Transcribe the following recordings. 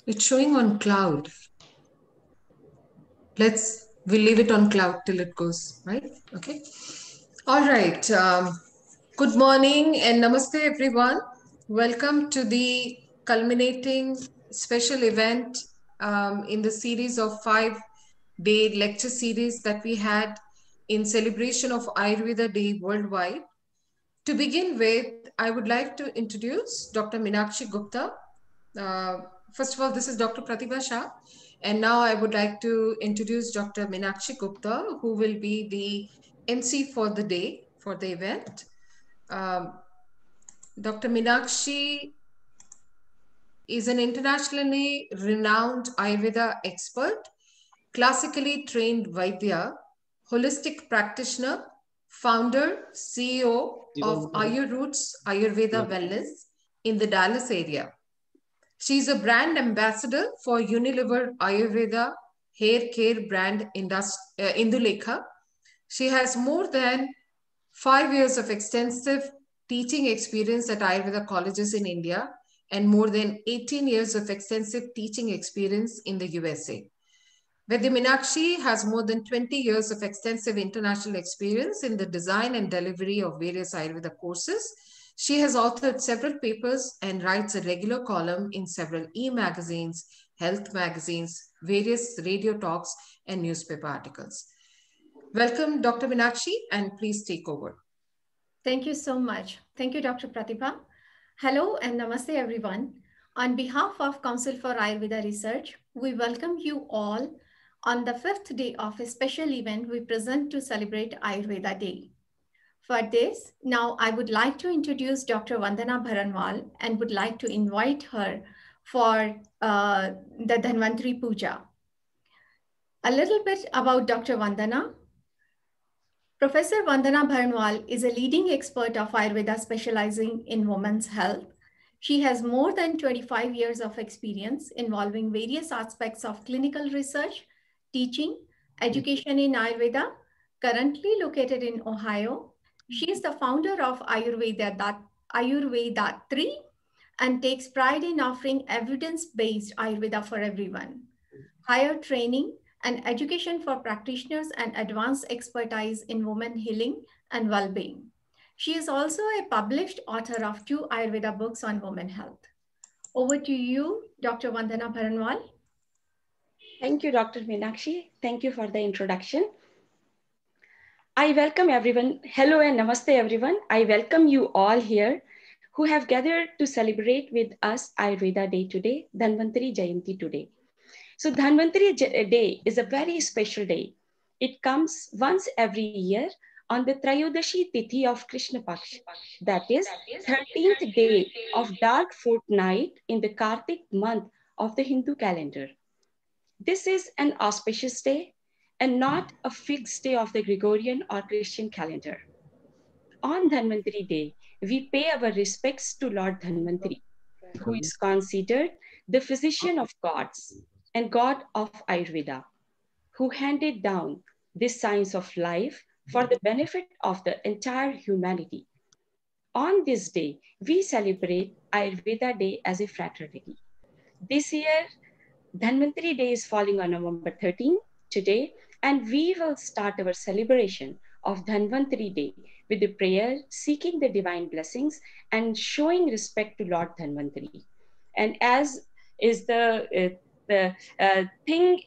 It's showing on cloud. We'll leave it on cloud till it goes, right? Okay. All right. Good morning and namaste, everyone. Welcome to the culminating special event in the series of 5-day lecture series that we had in celebration of Ayurveda Day worldwide. To begin with, I would like to introduce Dr. Meenakshi Gupta. First of all, this is Dr. Pratibha Shah. And now I would like to introduce Dr. Meenakshi Gupta, who will be the MC for the day, for the event. Dr. Meenakshi is an internationally renowned Ayurveda expert, classically trained Vaidya, holistic practitioner, founder, CEO of Roots Ayurveda Wellness in the Dallas area. She is a brand ambassador for Unilever Ayurveda hair care brand Indulekha. She has more than 5 years of extensive teaching experience at Ayurveda colleges in India and more than 18 years of extensive teaching experience in the USA. Vaidya Meenakshi has more than 20 years of extensive international experience in the design and delivery of various Ayurveda courses. She has authored several papers and writes a regular column in several e-magazines, health magazines, various radio talks, and newspaper articles. Welcome, Dr. Meenakshi, and please take over. Thank you so much. Thank you, Dr. Pratibha. Hello and namaste, everyone. On behalf of Council for Ayurveda Research, we welcome you all on the 5th day of a special event we present to celebrate Ayurveda Day. For this, now I would like to introduce Dr. Vandana Bharanwal and would like to invite her for the Dhanvantari Puja. A little bit about Dr. Vandana. Professor Vandana Bharanwal is a leading expert of Ayurveda specializing in women's health. She has more than 25 years of experience involving various aspects of clinical research, teaching, education in Ayurveda, currently located in Ohio. She is the founder of Ayurveda 3 and takes pride in offering evidence-based Ayurveda for everyone. Higher training and education for practitioners and advanced expertise in women healing and well-being. She is also a published author of 2 Ayurveda books on women health. Over to you, Dr. Vandana Bharanwal. Thank you, Dr. Meenakshi. Thank you for the introduction. I welcome everyone. Hello and namaste, everyone. I welcome you all here who have gathered to celebrate with us Ayurveda Day today, Dhanvantari Jayanti today. So Dhanvantari Day is a very special day. It comes once every year on the Trayodashi Tithi of Krishna Paksha, that is 13th day of dark fortnight in the Kartik month of the Hindu calendar. This is an auspicious day and not a fixed day of the Gregorian or Christian calendar. On Dhanvantari Day, we pay our respects to Lord Dhanvantari, who is considered the physician of gods and god of Ayurveda, who handed down this science of life for the benefit of the entire humanity. On this day, we celebrate Ayurveda Day as a fraternity. This year, Dhanvantari Day is falling on November 13, today, and we will start our celebration of Dhanvantari Day with a prayer seeking the divine blessings and showing respect to Lord Dhanvantari. And as is the thing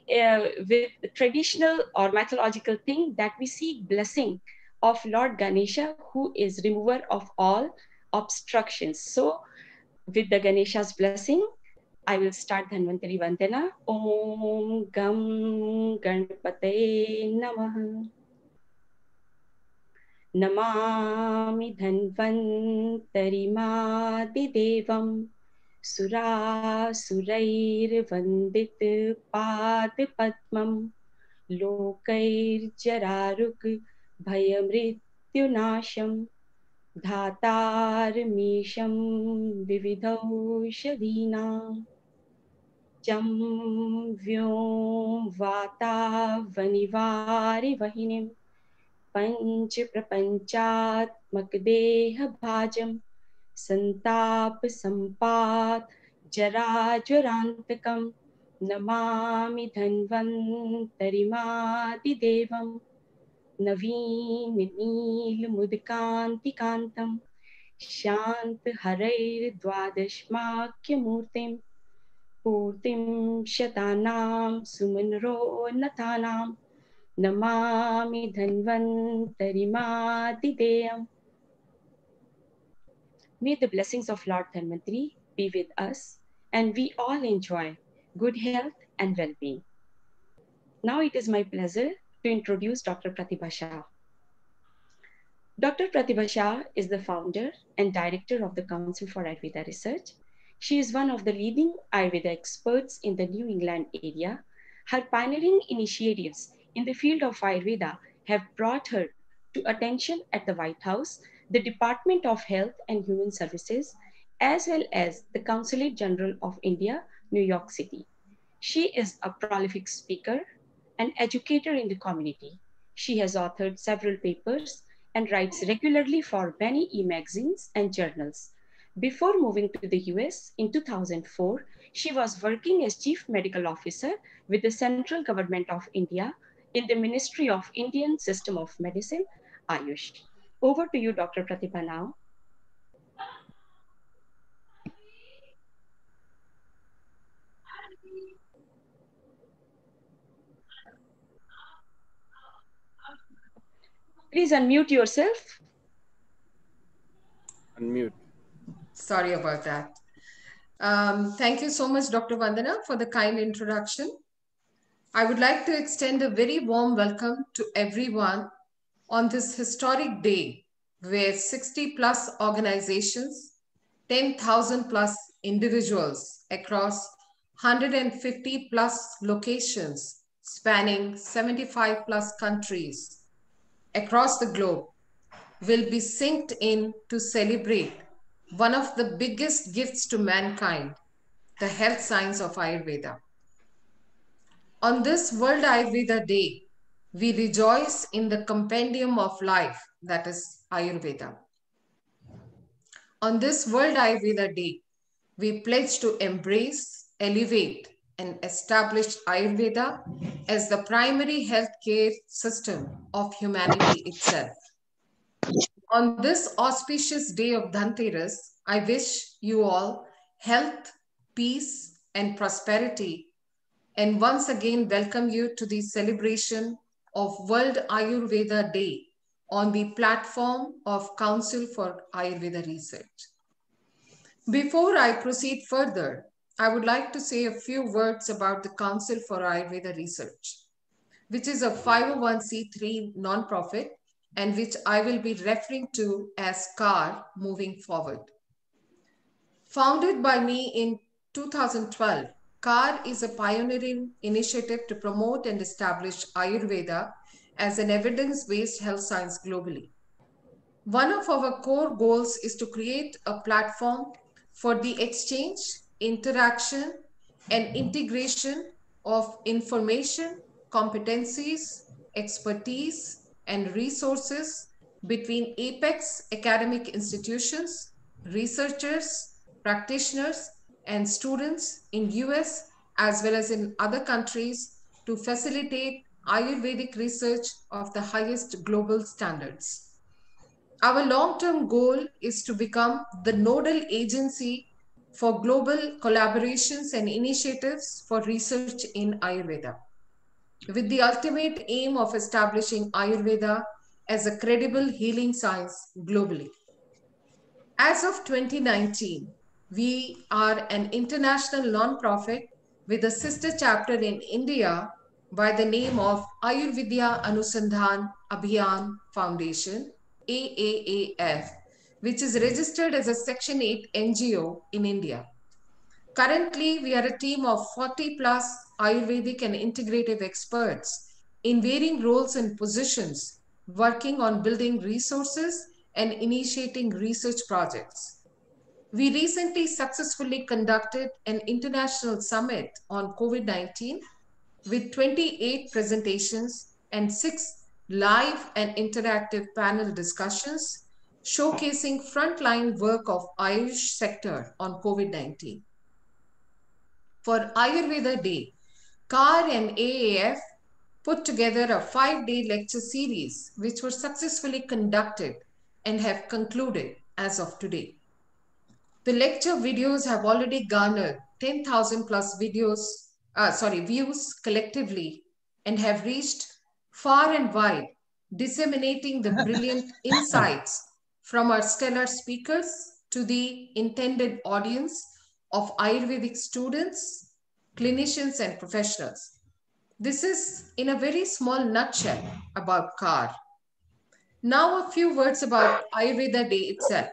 with the traditional or mythological thing that we seek blessing of Lord Ganesha, who is remover of all obstructions. So with the Ganesha's blessing, I will start Dhanvantari Vandana. Om Gam Ganpate Namaha. Namami Dhanvantari Madidevam Sura Surair Vandit Pad Padmam Lokair Jararuk Bhayamrityunasham Dhatar Misham Vividaushadina Jam Vyom Vata Vanivari Vahinim Panch Prapanchatmak Deha Bhajam Santap Sampat जराजरान्तकं Namami धन्वन्तरिमादिदेवं नवीननीलमुदकान्तिकान्तं शान्तहरैर्द्वादशमाख्यमूर्तिं पूर्तिं शतानां सुमनरोन्नतानां Namami धन्वन्तरिमादिदेयम्. May the blessings of Lord Dhanvantari be with us and we all enjoy good health and well-being. Now it is my pleasure to introduce Dr. Pratibha Shah. Dr. Pratibha Shah is the founder and director of the Council for Ayurveda Research. She is one of the leading Ayurveda experts in the New England area. Her pioneering initiatives in the field of Ayurveda have brought her to attention at the White House, the Department of Health and Human Services, as well as the Consulate General of India, New York City. She is a prolific speaker and educator in the community. She has authored several papers and writes regularly for many e-magazines and journals. Before moving to the US in 2004, she was working as Chief Medical Officer with the Central Government of India in the Ministry of Indian System of Medicine, Ayush. Over to you, Dr. Pratibha now. Please unmute yourself. Unmute. Sorry about that. Thank you so much, Dr. Vandana, for the kind introduction. I would like to extend a very warm welcome to everyone on this historic day where 60 plus organizations, 10,000 plus individuals across 150 plus locations spanning 75 plus countries across the globe will be synced in to celebrate one of the biggest gifts to mankind, the health science of Ayurveda. On this World Ayurveda Day, we rejoice in the compendium of life, that is Ayurveda. On this World Ayurveda Day, we pledge to embrace, elevate, and establish Ayurveda as the primary healthcare system of humanity itself. On this auspicious day of Dhanteras, I wish you all health, peace, and prosperity, and once again welcome you to the celebration of World Ayurveda Day on the platform of Council for Ayurveda Research. Before I proceed further, I would like to say a few words about the Council for Ayurveda Research, which is a 501c3 nonprofit and which I will be referring to as CAR moving forward. Founded by me in 2012, CAR is a pioneering initiative to promote and establish Ayurveda as an evidence-based health science globally. One of our core goals is to create a platform for the exchange, interaction, and integration of information, competencies, expertise, and resources between apex academic institutions, researchers, practitioners, and students in US as well as in other countries to facilitate Ayurvedic research of the highest global standards. Our long-term goal is to become the nodal agency for global collaborations and initiatives for research in Ayurveda, with the ultimate aim of establishing Ayurveda as a credible healing science globally. As of 2019, we are an international nonprofit with a sister chapter in India by the name of Ayurvidya Anusandhan Abhiyan Foundation, AAAF, which is registered as a Section 8 NGO in India. Currently, we are a team of 40 plus Ayurvedic and integrative experts in varying roles and positions, working on building resources and initiating research projects. We recently successfully conducted an international summit on COVID-19 with 28 presentations and 6 live and interactive panel discussions showcasing frontline work of Ayush sector on COVID-19. For Ayurveda Day, CAR and AAF put together a 5-day lecture series which were successfully conducted and have concluded as of today. The lecture videos have already garnered 10,000 plus views collectively and have reached far and wide, disseminating the brilliant insights from our stellar speakers to the intended audience of Ayurvedic students, clinicians, and professionals. This is in a very small nutshell about CAR. Now, a few words about Ayurveda Day itself.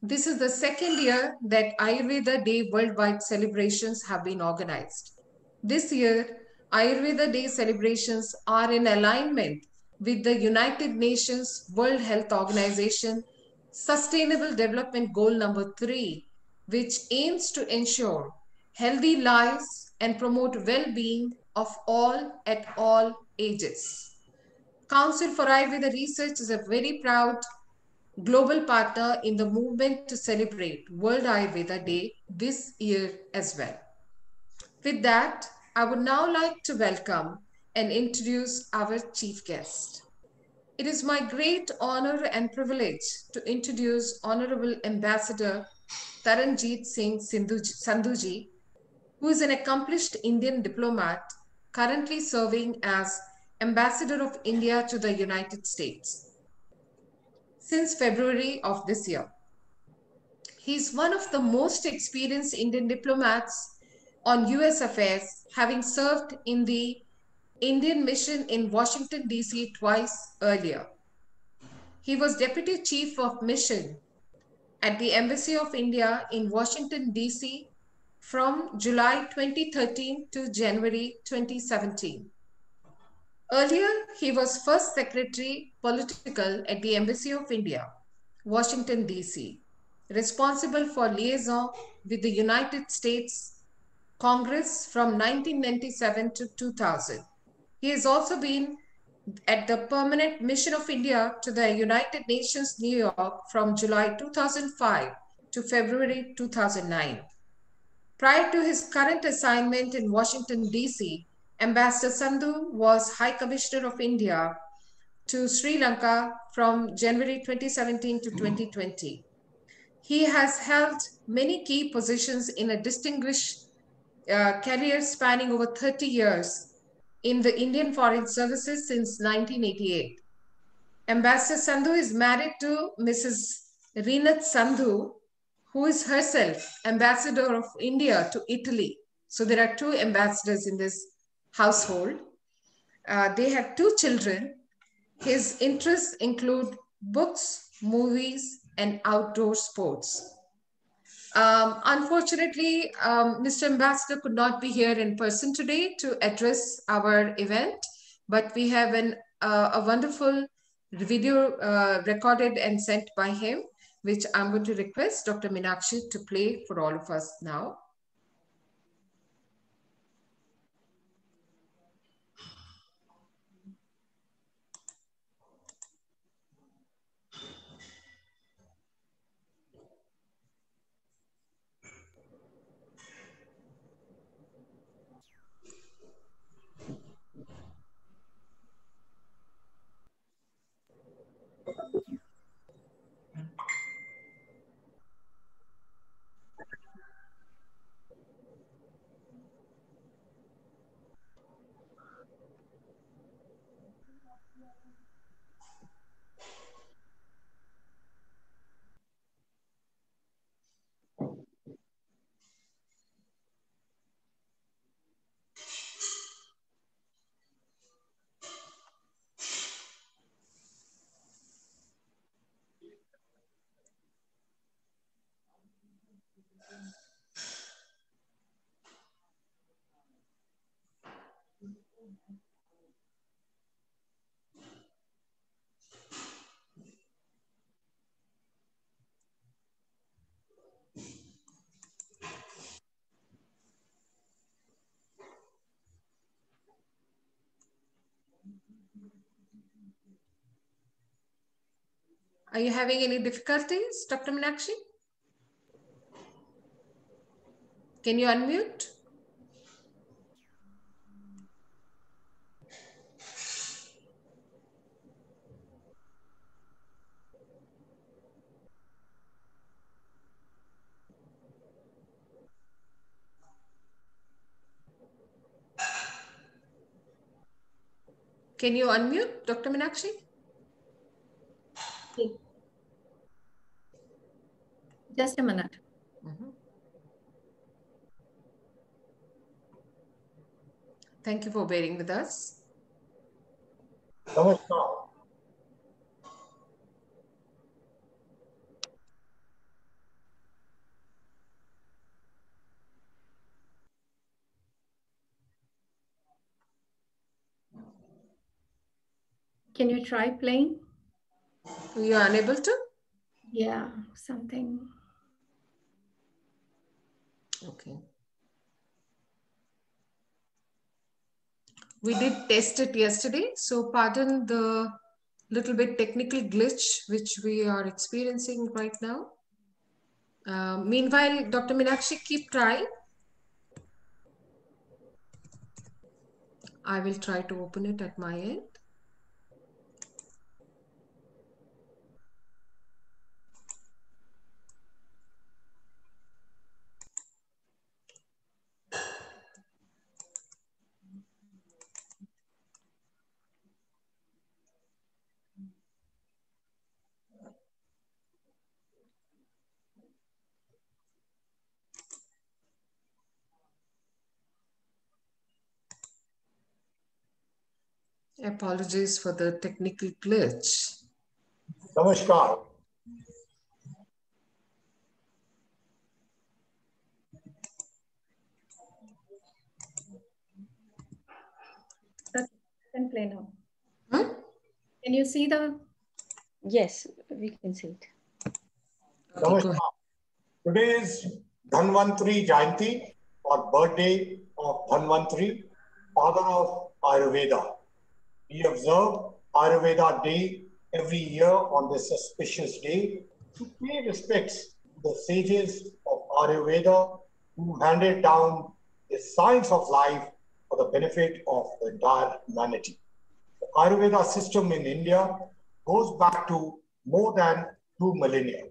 This is the second year that Ayurveda Day worldwide celebrations have been organized. This year, Ayurveda Day celebrations are in alignment with the United Nations World Health Organization Sustainable Development Goal number 3, which aims to ensure healthy lives and promote well-being of all at all ages. Council for Ayurveda Research is a very proud global partner in the movement to celebrate World Ayurveda Day this year as well. With that, I would now like to welcome and introduce our chief guest. It is my great honor and privilege to introduce Honorable Ambassador Taranjeet Singh Sandhuji, who is an accomplished Indian diplomat currently serving as Ambassador of India to the United States since February of this year. He is one of the most experienced Indian diplomats on US affairs, having served in the Indian mission in Washington, D.C. twice earlier. He was Deputy Chief of Mission at the Embassy of India in Washington, D.C. from July 2013 to January 2017. Earlier, he was First Secretary Political at the Embassy of India, Washington, D.C., responsible for liaison with the United States Congress from 1997 to 2000. He has also been at the Permanent Mission of India to the United Nations, New York, from July 2005 to February 2009. Prior to his current assignment in Washington, D.C., Ambassador Sandhu was High Commissioner of India to Sri Lanka from January 2017 to 2020. He has held many key positions in a distinguished career spanning over 30 years in the Indian Foreign Services since 1988. Ambassador Sandhu is married to Mrs. Reenat Sandhu, who is herself Ambassador of India to Italy. So there are two ambassadors in this household. They have two children. His interests include books, movies, and outdoor sports. Unfortunately, Mr. Ambassador could not be here in person today to address our event, but we have a wonderful video recorded and sent by him, which I'm going to request Dr. Meenakshi to play for all of us now. Are you having any difficulties, Dr. Meenakshi? Can you unmute? Can you unmute, Dr. Meenakshi? Just a minute. Thank you for bearing with us. Namaskar. Can you try playing? You are unable to? Yeah, something. Okay. We did test it yesterday, so pardon the little bit technical glitch which we are experiencing right now. Meanwhile, Dr. Meenakshi, keep trying. I will try to open it at my end. Apologies for the technical glitch. Namaskar. That can play now. Hmm? Can you see the? Yes, we can see it. Okay, go ahead. Namaskar. Today is Dhanvantri Jayanti, or birthday of Dhanvantri, father of Ayurveda. We observe Ayurveda Day every year on this auspicious day to pay respects to the sages of Ayurveda who handed down the science of life for the benefit of the entire humanity. The Ayurveda system in India goes back to more than 2 millennia.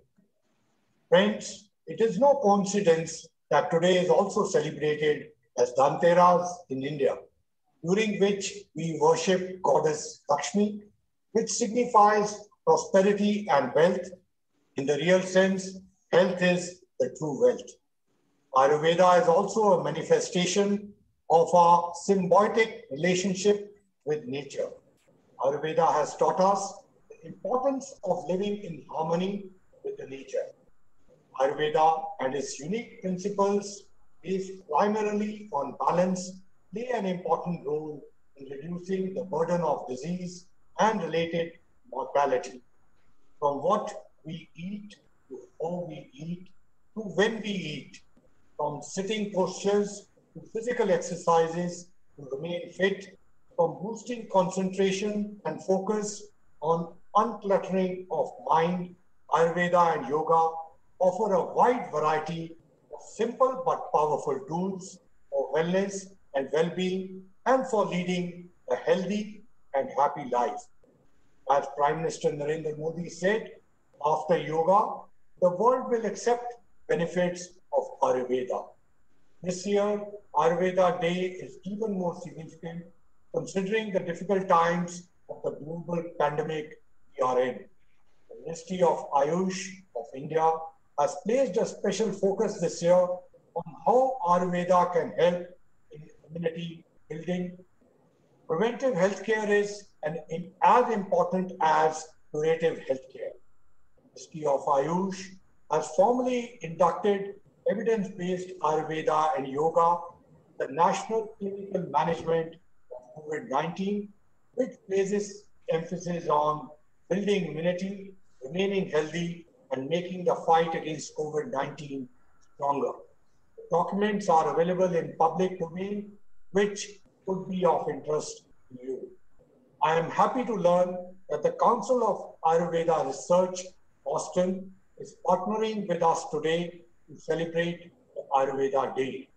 Friends, it is no coincidence that today is also celebrated as Dhanteras in India, during which we worship goddess Lakshmi, which signifies prosperity and wealth. In the real sense, health is the true wealth. Ayurveda is also a manifestation of our symbiotic relationship with nature. Ayurveda has taught us the importance of living in harmony with the nature. Ayurveda and its unique principles, based primarily on balance, play an important role in reducing the burden of disease and related mortality. From what we eat to how we eat to when we eat, from sitting postures to physical exercises to remain fit, from boosting concentration and focus on uncluttering of mind, Ayurveda and yoga offer a wide variety of simple but powerful tools for wellness and well-being and for leading a healthy and happy life. As Prime Minister Narendra Modi said, after yoga, the world will accept benefits of Ayurveda. This year, Ayurveda Day is even more significant considering the difficult times of the global pandemic we are in. The Ministry of Ayush of India has placed a special focus this year on how Ayurveda can help in immunity building. Preventive healthcare is as important as curative healthcare. Ministry of Ayush has formally inducted evidence-based Ayurveda and yoga, the National Clinical Management of COVID-19, which places emphasis on building immunity, remaining healthy, and making the fight against COVID-19 stronger. The documents are available in public domain, which could be of interest to you. I am happy to learn that the Council of Ayurveda Research, Boston, is partnering with us today to celebrate the Ayurveda Day.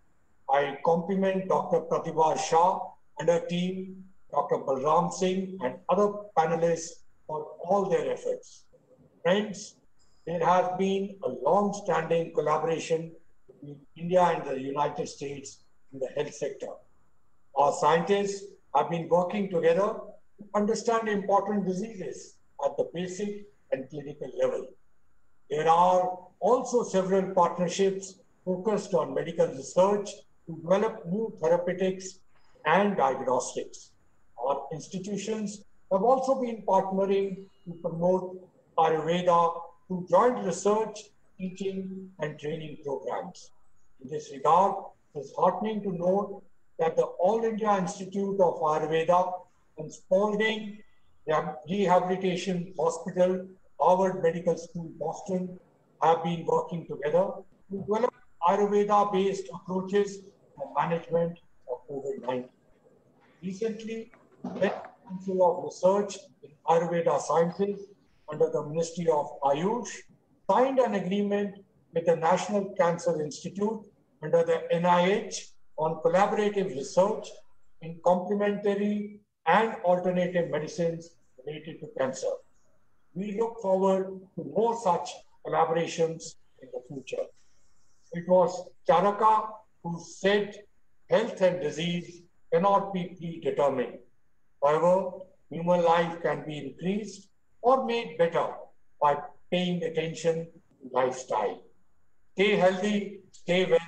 I compliment Dr. Pratibha Shah and her team, Dr. Balram Singh, and other panelists for all their efforts. Friends, there has been a long-standing collaboration between India and the United States in the health sector. Our scientists have been working together to understand important diseases at the basic and clinical level. There are also several partnerships focused on medical research to develop new therapeutics and diagnostics. Our institutions have also been partnering to promote Ayurveda through joint research, teaching, and training programs. In this regard, it is heartening to note that the All India Institute of Ayurveda and Spalding Rehabilitation Hospital, Harvard Medical School, Boston, have been working together to develop Ayurveda-based approaches for management of COVID-19. Recently, the Council of Research in Ayurveda Sciences under the Ministry of Ayush signed an agreement with the National Cancer Institute under the NIH on collaborative research in complementary and alternative medicines related to cancer. We look forward to more such collaborations in the future. It was Charaka who said health and disease cannot be predetermined. However, human life can be increased or made better by paying attention to lifestyle. Stay healthy, stay well.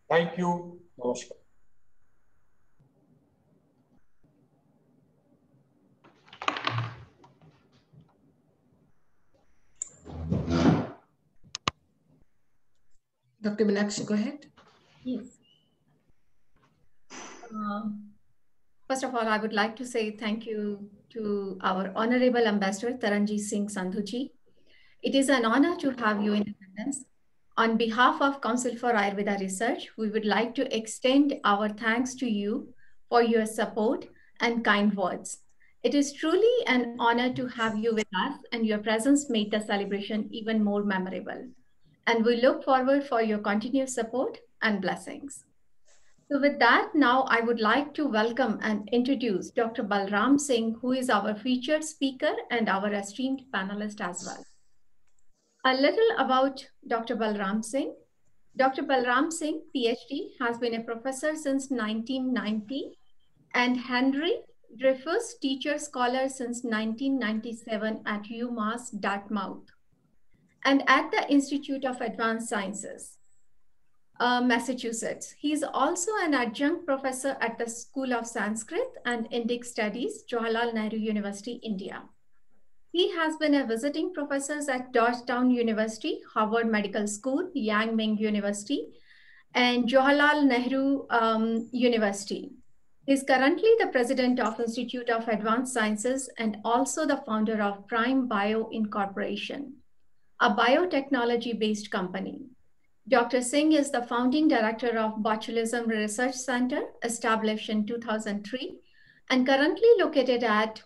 Thank you. Namaskar. Dr. Meenakshi, go ahead. Yes. First of all, I would like to say thank you to our Honorable Ambassador Taranjit Singh Sandhuji. It is an honor to have you in attendance. On behalf of Council for Ayurveda Research, we would like to extend our thanks to you for your support and kind words. It is truly an honor to have you with us, and your presence made the celebration even more memorable. And we look forward for your continued support and blessings. So with that, now I would like to welcome and introduce Dr. Balram Singh, who is our featured speaker and our esteemed panelist as well. A little about Dr. Balram Singh. Dr. Balram Singh, PhD, has been a professor since 1990 and Henry Dreyfus Teacher Scholar since 1997 at UMass Dartmouth and at the Institute of Advanced Sciences, Massachusetts. He is also an adjunct professor at the School of Sanskrit and Indic Studies, Jawaharlal Nehru University, India. He has been a visiting professor at Georgetown University, Harvard Medical School, Yang Ming University, and Jawaharlal Nehru University. He is currently the president of Institute of Advanced Sciences and also the founder of Prime Bio Incorporation, a biotechnology-based company. Dr. Singh is the founding director of Botulism Research Center, established in 2003, and currently located at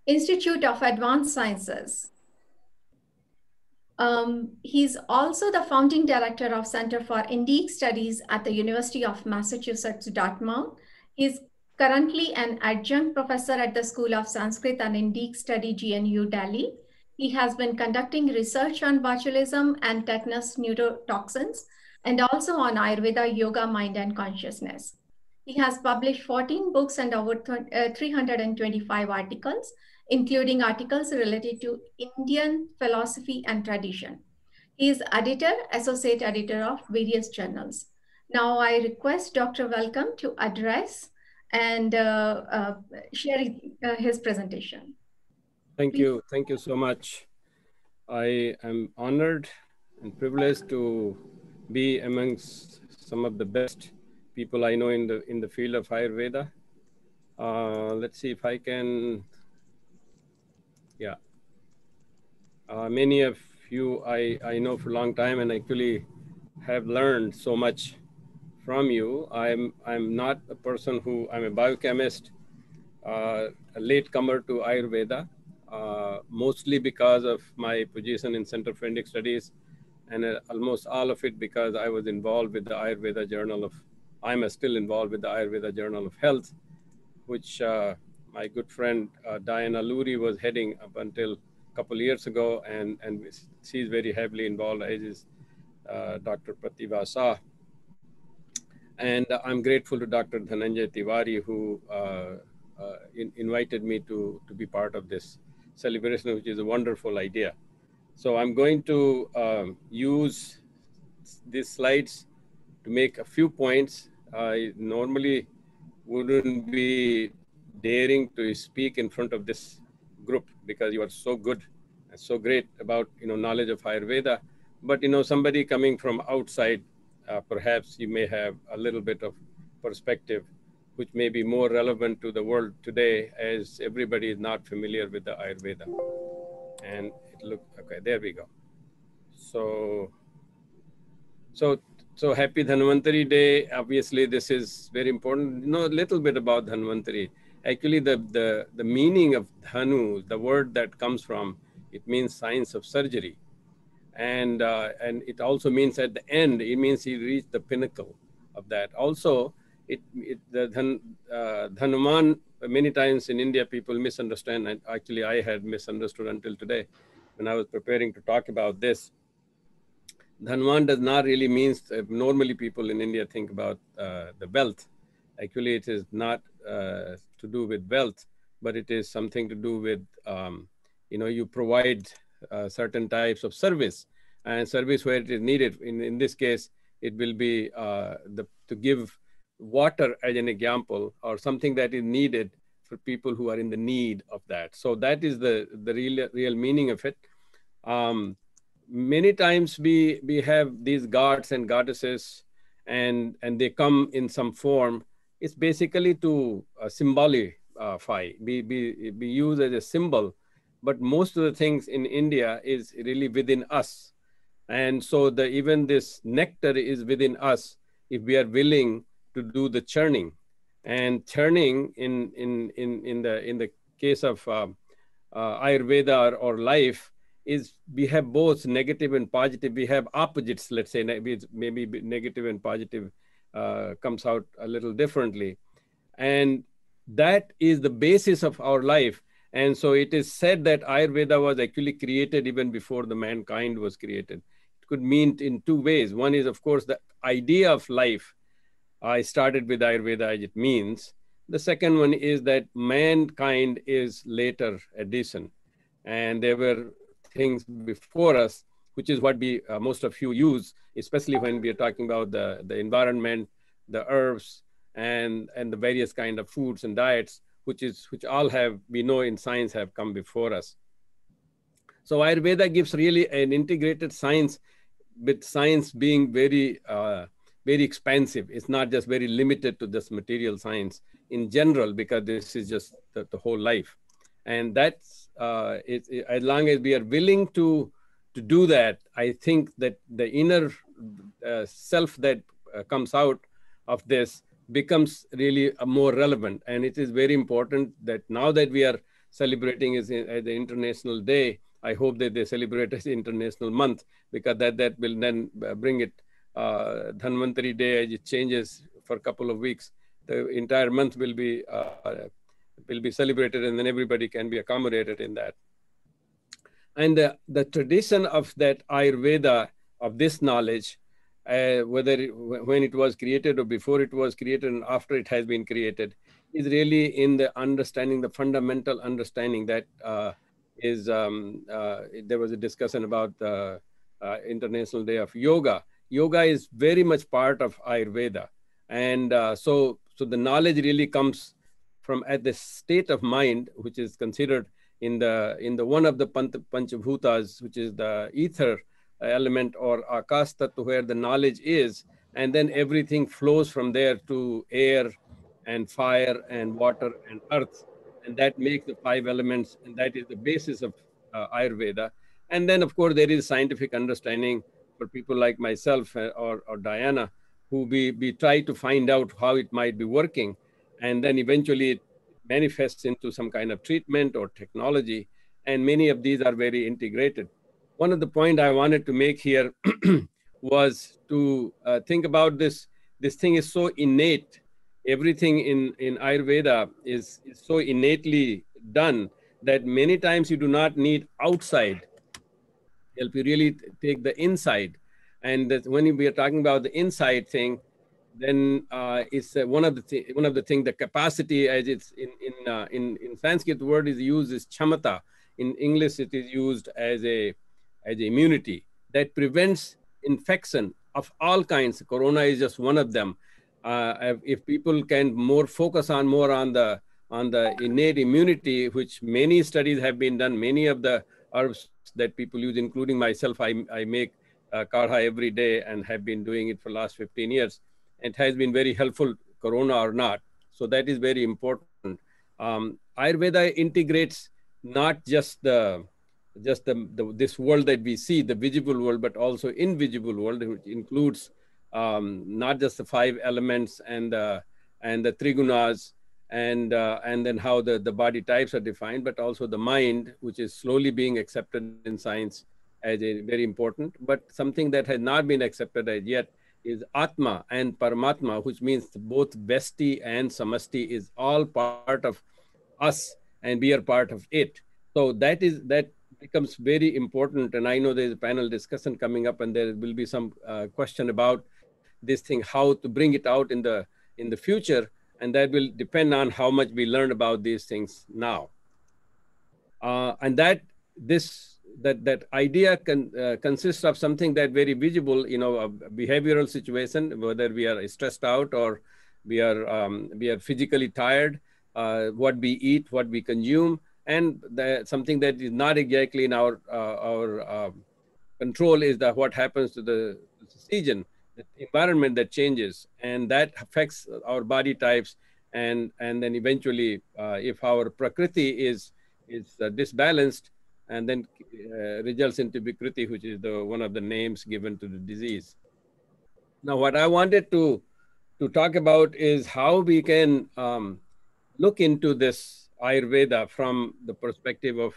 Institute of Advanced Sciences. He's also the founding director of Center for Indic Studies at the University of Massachusetts, Dartmouth. He's currently an adjunct professor at the School of Sanskrit and Indic Study, GNU, Delhi. He has been conducting research on botulism and tetanus neurotoxins, and also on Ayurveda, yoga, mind, and consciousness. He has published 14 books and over 325 articles, including articles related to Indian philosophy and tradition. He is editor, associate editor of various journals. Now I request Dr. Welcome to address and share his presentation. Thank you. Thank you so much. I am honored and privileged to be amongst some of the best people I know in the field of Ayurveda. Let's see if I can, yeah. Many of you I know for a long time and actually have learned so much from you. I'm not a person who, I'm a biochemist, a latecomer to Ayurveda, mostly because of my position in Center for Indic Studies, and almost all of it because I was involved with the Ayurveda Journal of, I'm still involved with the Ayurveda Journal of Health, which my good friend Diana Luri was heading up until a couple of years ago, and she's very heavily involved, as is Dr. Pratibha Shah. And I'm grateful to Dr. Dhananjay Tiwari, who invited me to be part of this celebration, which is a wonderful idea. So I'm going to use these slides to make a few points. I normally wouldn't be daring to speak in front of this group because you are so good and so great about knowledge of Ayurveda. But somebody coming from outside, perhaps you may have a little bit of perspective, which may be more relevant to the world today, as everybody is not familiar with the Ayurveda. And it look okay. There we go. So so, so happy Dhanvantari Day. Obviously, this is very important. Know a little bit about Dhanvantari. Actually, the meaning of Dhanu, the word that comes from, it means science of surgery. And it also means at the end, it means he reached the pinnacle of that. Also, Dhanuman, many times in India, people misunderstand. And actually, I had misunderstood until today when I was preparing to talk about this. Dhanwan does not really mean, normally people in India think about the wealth. Actually, it is not to do with wealth, but it is something to do with, you provide certain types of service, and service where it is needed. In this case, it will be to give water as an example, or something that is needed for people who are in the need of that. So that is the real meaning of it. Many times we have these gods and goddesses, and they come in some form. It's basically to symbolify, be used as a symbol. But most of the things in India is really within us. And so even this nectar is within us if we are willing to do the churning. And churning in the case of Ayurveda or life is, we have both negative and positive. We have opposites, let's say, maybe negative and positive comes out a little differently. And that is the basis of our life. And so it is said that Ayurveda was actually created even before the mankind was created. It could mean in two ways. One is, of course, the idea of life. I started with Ayurveda as it means. The second one is that mankind is later addition. And there were things before us, which is what most of you use, especially when we are talking about the environment, the herbs, and the various kind of foods and diets, which all have, we know in science, have come before us. So Ayurveda gives really an integrated science, with science being very expansive. It's not just very limited to just material science in general, because this is just the whole life. And that's as long as we are willing to do that, I think that the inner self that comes out of this becomes really more relevant. And it is very important that now that we are celebrating as the International Day, I hope that they celebrate as International Month, because that will then bring it Dhanvantari Day, as it changes for a couple of weeks. The entire month will be celebrated, and then everybody can be accommodated in that. And the tradition of that Ayurveda, of this knowledge, when it was created or before it was created and after it has been created, is really in the understanding, the fundamental understanding that there was a discussion about the International Day of Yoga. Yoga is very much part of Ayurveda. And so the knowledge really comes from at the state of mind, which is considered in the one of the Panchabhutas, which is the ether element, or Akash Tattva, where the knowledge is, and then everything flows from there to air and fire and water and earth, and that makes the 5 elements, and that is the basis of Ayurveda. And then, of course, there is scientific understanding for people like myself or Diana, who we try to find out how it might be working, and then eventually it manifests into some kind of treatment or technology, and many of these are very integrated. One of the points I wanted to make here was to think about this. This thing is so innate. Everything in Ayurveda is so innately done that many times you do not need outside help. You really take the inside. And that when we are talking about the inside thing, then it's one of the thing, the capacity, as it's in Sanskrit, the word is used is chamata. In English, it is used as a immunity that prevents infection of all kinds. Corona is just one of them. If people can focus on more on the innate immunity, which many studies have been done, many of the herbs that people use, including myself, I make kadha every day and have been doing it for the last 15 years. It has been very helpful, corona or not. So that is very important. Ayurveda integrates not just this world that we see, the visible world, but also invisible world, which includes not just the 5 elements and the trigunas and then how the body types are defined, but also the mind, which is slowly being accepted in science as a very important. But something that has not been accepted as yet is Atma and Paramatma, which means both Vesti and Samasti is all part of us and we are part of it. So that becomes very important. And I know there's a panel discussion coming up, and there will be some question about this thing, how to bring it out in the future, and that will depend on how much we learn about these things now. And that idea consists of something that very visible, a behavioral situation, whether we are stressed out or we are physically tired, what we eat, what we consume, and something that is not exactly in our control is what happens to the season, the environment that changes, and that affects our body types, and then eventually, if our prakriti is disbalanced, and then results into vikriti, which is one of the names given to the disease. Now, what I wanted to talk about is how we can look into this Ayurveda from the perspective of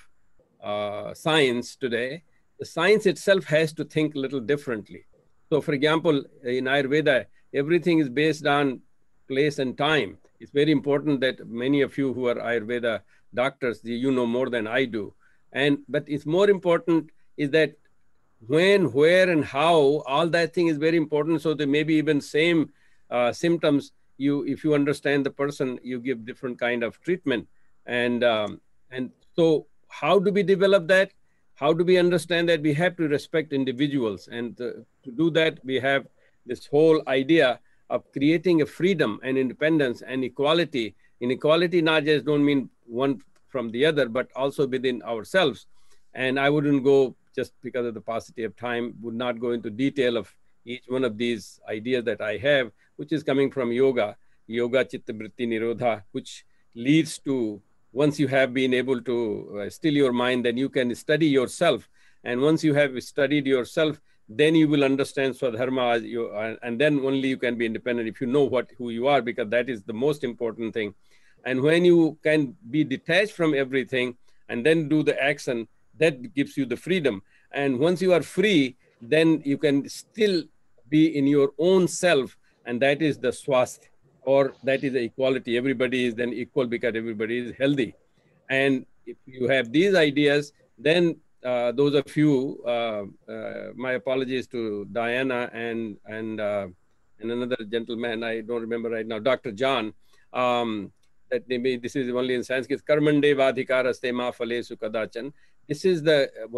science today. The science itself has to think a little differently. So, for example, in Ayurveda, everything is based on place and time. It's very important that many of you who are Ayurveda doctors, you know more than I do. But it's more important is that when, where, and how, all that thing is very important. So there may be even same symptoms. If you understand the person, you give different kind of treatment. And so how do we develop that? How do we understand that? We have to respect individuals. And to do that, we have this whole idea of creating a freedom and independence and equality. Inequality not just don't mean one from the other, but also within ourselves. And I wouldn't go, just because of the paucity of time, would not go into detail of each one of these ideas that I have, which is coming from yoga chitta vritti nirodha, which leads to, once you have been able to still your mind, then you can study yourself. And once you have studied yourself, then you will understand Swadharma, and then only you can be independent if you know who you are, because that is the most important thing. And when you can be detached from everything and then do the action, that gives you the freedom. And once you are free, then you can still be in your own self, and that is the swasth, or that is the equality. Everybody is then equal because everybody is healthy. And if you have these ideas, then those of you, my apologies to Diana and another gentleman, I don't remember right now, Dr. John, that maybe this is only in Sanskrit, karmande vadhikaraste ma phalesu kadachan. This is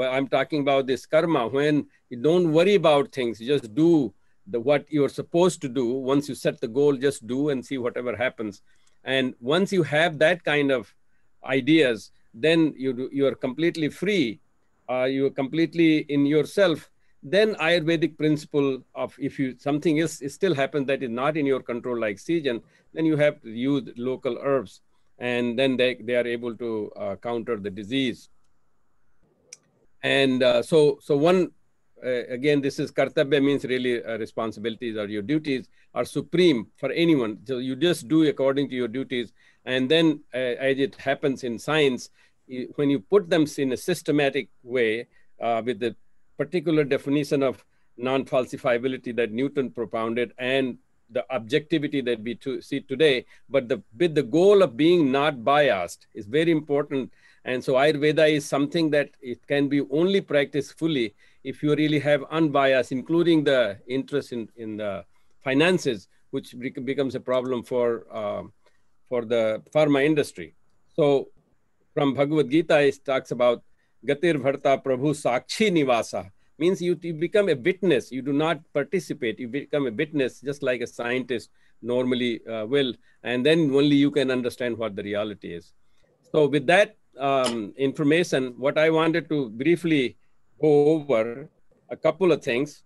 I'm talking about this karma, when you don't worry about things, you just do what you're supposed to do. Once you set the goal, just do and see whatever happens. And once you have that kind of ideas, then you are completely free. You are completely in yourself. Then Ayurvedic principle of, if something it still happens that is not in your control, like season, then you have to use local herbs, and then they are able to counter the disease. And so one, again, this is kartabya, means really responsibilities, or your duties are supreme for anyone. So you just do according to your duties. And then as it happens in science, when you put them in a systematic way with the particular definition of non-falsifiability that Newton propounded, and the objectivity that we see today, but with the goal of being not biased is very important. And so Ayurveda is something that it can be only practiced fully if you really have unbiased, including the interest in the finances, which becomes a problem for the pharma industry. So from Bhagavad Gita, it talks about Gatir Bharta Prabhu Sakshi Nivasa, means you become a witness. You do not participate. You become a witness, just like a scientist normally will, and then only you can understand what the reality is. So with that information, what I wanted to briefly go over a couple of things,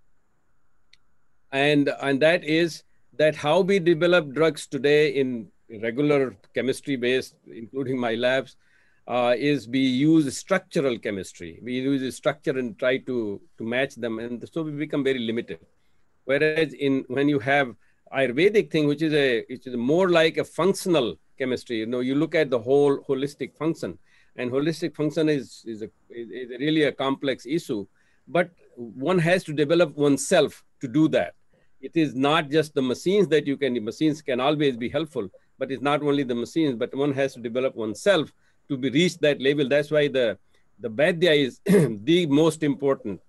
and that is that how we develop drugs today in regular chemistry based, including my labs, is we use structural chemistry. We use structure and try to match them, and so we become very limited. Whereas when you have Ayurvedic thing, which is more like a functional chemistry, you look at the whole holistic function, and holistic function is really a complex issue, but one has to develop oneself to do that. It is not just the machines that machines can always be helpful, but it's not only the machines, but one has to develop oneself to reach that level. That's why the Vaidya is the most important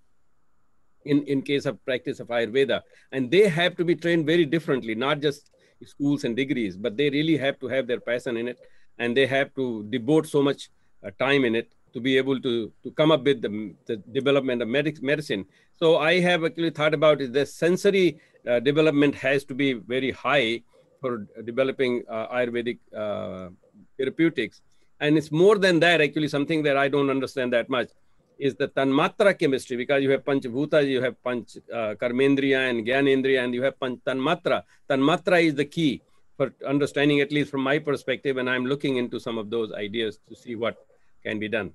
in case of practice of Ayurveda. And they have to be trained very differently, not just schools and degrees, but they really have to have their passion in it, and they have to devote so much time in it to be able to come up with the development of medicine. So I have actually thought about it, the sensory development has to be very high for developing Ayurvedic therapeutics. And it's more than that, actually, something that I don't understand that much is the Tanmatra chemistry, because you have Panchabhuta, you have Panch Karmendriya and Gyanendriya, and you have Tanmatra. Tanmatra is the key for understanding, at least from my perspective, and I'm looking into some of those ideas to see what can be done.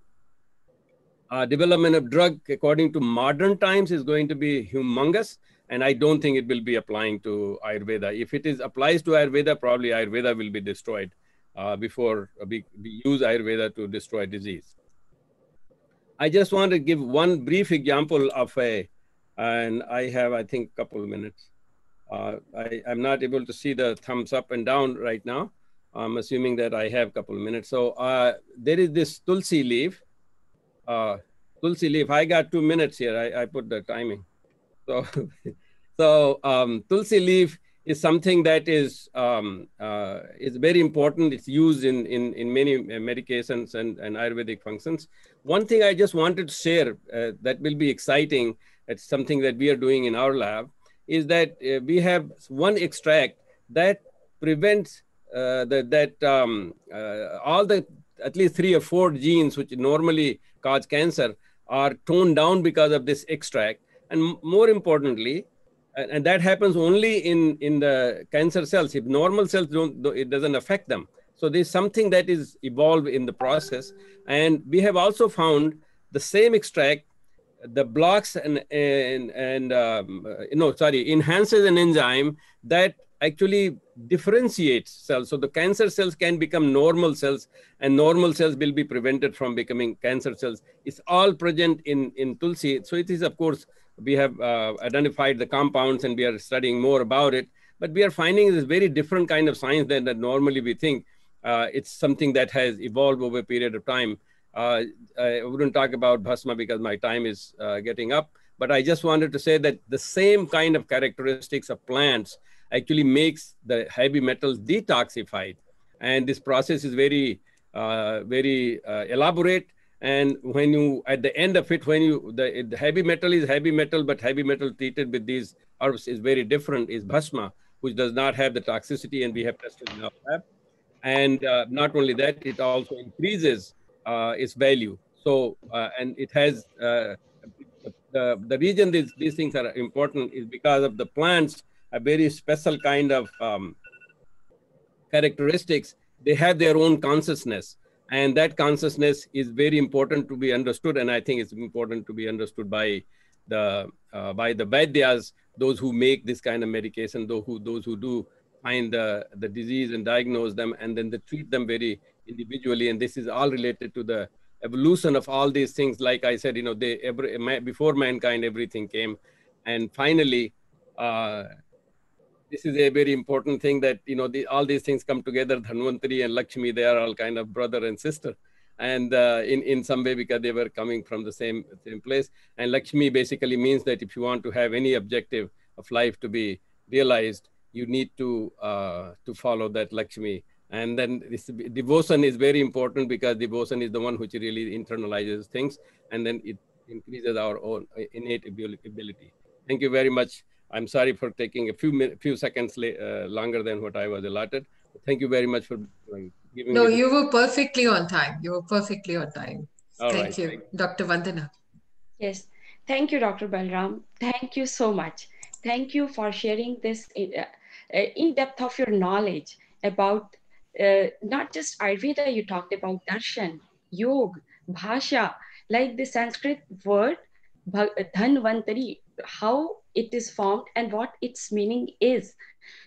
Development of drug, according to modern times, is going to be humongous, and I don't think it will be applying to Ayurveda. If it applies to Ayurveda, probably Ayurveda will be destroyed before we use Ayurveda to destroy disease. I just want to give one brief example of and I have, I think, a couple of minutes. I'm not able to see the thumbs up and down right now. I'm assuming that I have a couple of minutes. So there is this Tulsi leaf. Tulsi leaf, I got 2 minutes here. I put the timing. So, Tulsi leaf is something that is very important. It's used in many medications and Ayurvedic functions. One thing I just wanted to share that will be exciting, it's something that we are doing in our lab, is that we have one extract that prevents all the at least 3 or 4 genes which normally cause cancer are toned down because of this extract. And more importantly, and that happens only in the cancer cells. If normal cells it doesn't affect them. So there's something that is evolved in the process. And we have also found the same extract, the blocks enhances an enzyme that actually differentiates cells. So the cancer cells can become normal cells, and normal cells will be prevented from becoming cancer cells. It's all present in Tulsi. So it is, of course, we have identified the compounds and we are studying more about it, but we are finding this very different kind of science than that normally we think. It's something that has evolved over a period of time. I wouldn't talk about Bhasma because my time is getting up, but I just wanted to say that the same kind of characteristics of plants actually makes the heavy metals detoxified. And this process is very elaborate. And when you, at the end of it, the heavy metal is heavy metal, but heavy metal treated with these herbs is very different, is Bhasma, which does not have the toxicity, and we have tested in our lab. And not only that, it also increases its value. So, and it has, the reason these things are important is because of the plants, a very special kind of characteristics. They have their own consciousness. And that consciousness is very important to be understood. And I think it's important to be understood by the Vaidyas, those who make this kind of medication, those who do find the disease and diagnose them, and then they treat them very individually. And this is all related to the evolution of all these things. Like I said, before mankind, everything came. And finally, this is a very important thing that, all these things come together. Dhanvantari and Lakshmi, they are all kind of brother and sister. And in some way, because they were coming from the same place. And Lakshmi basically means that if you want to have any objective of life to be realized, you need to follow that Lakshmi. And then this devotion is very important, because devotion is the one which really internalizes things, and then it increases our own innate ability. Thank you very much. I'm sorry for taking a few seconds longer than what I was allotted. Thank you very much for giving No, me this. you were perfectly on time. You were perfectly on time. All right. Thank you, Dr. Vandana. Yes, thank you, Dr. Balram. Thank you so much. Thank you for sharing this in depth of your knowledge about not just Ayurveda, you talked about darshan, yoga, bhasha, like the Sanskrit word dhanvantari, how it is formed and what its meaning is.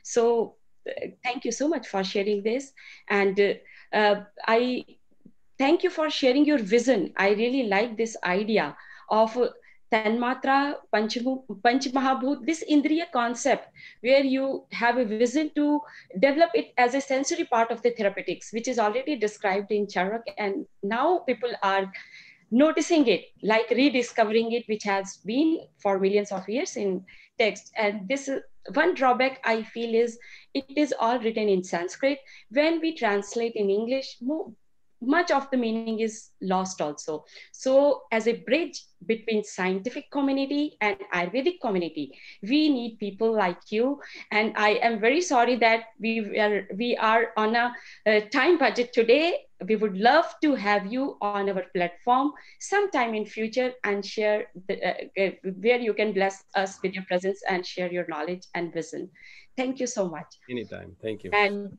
So, thank you so much for sharing this. And I thank you for sharing your vision. I really like this idea of Tanmatra, Panchmahabhut, this Indriya concept, where you have a vision to develop it as a sensory part of the therapeutics, which is already described in Charak. And now people are noticing it, like rediscovering it, which has been for millions of years in text. And this one drawback I feel is it is all written in Sanskrit. When we translate in English, much of the meaning is lost also. So as a bridge between scientific community and Ayurvedic community, we need people like you. And I am very sorry that we are on a time budget today. We would love to have you on our platform sometime in future and share where you can bless us with your presence and share your knowledge and vision. Thank you so much. Anytime. Thank you. And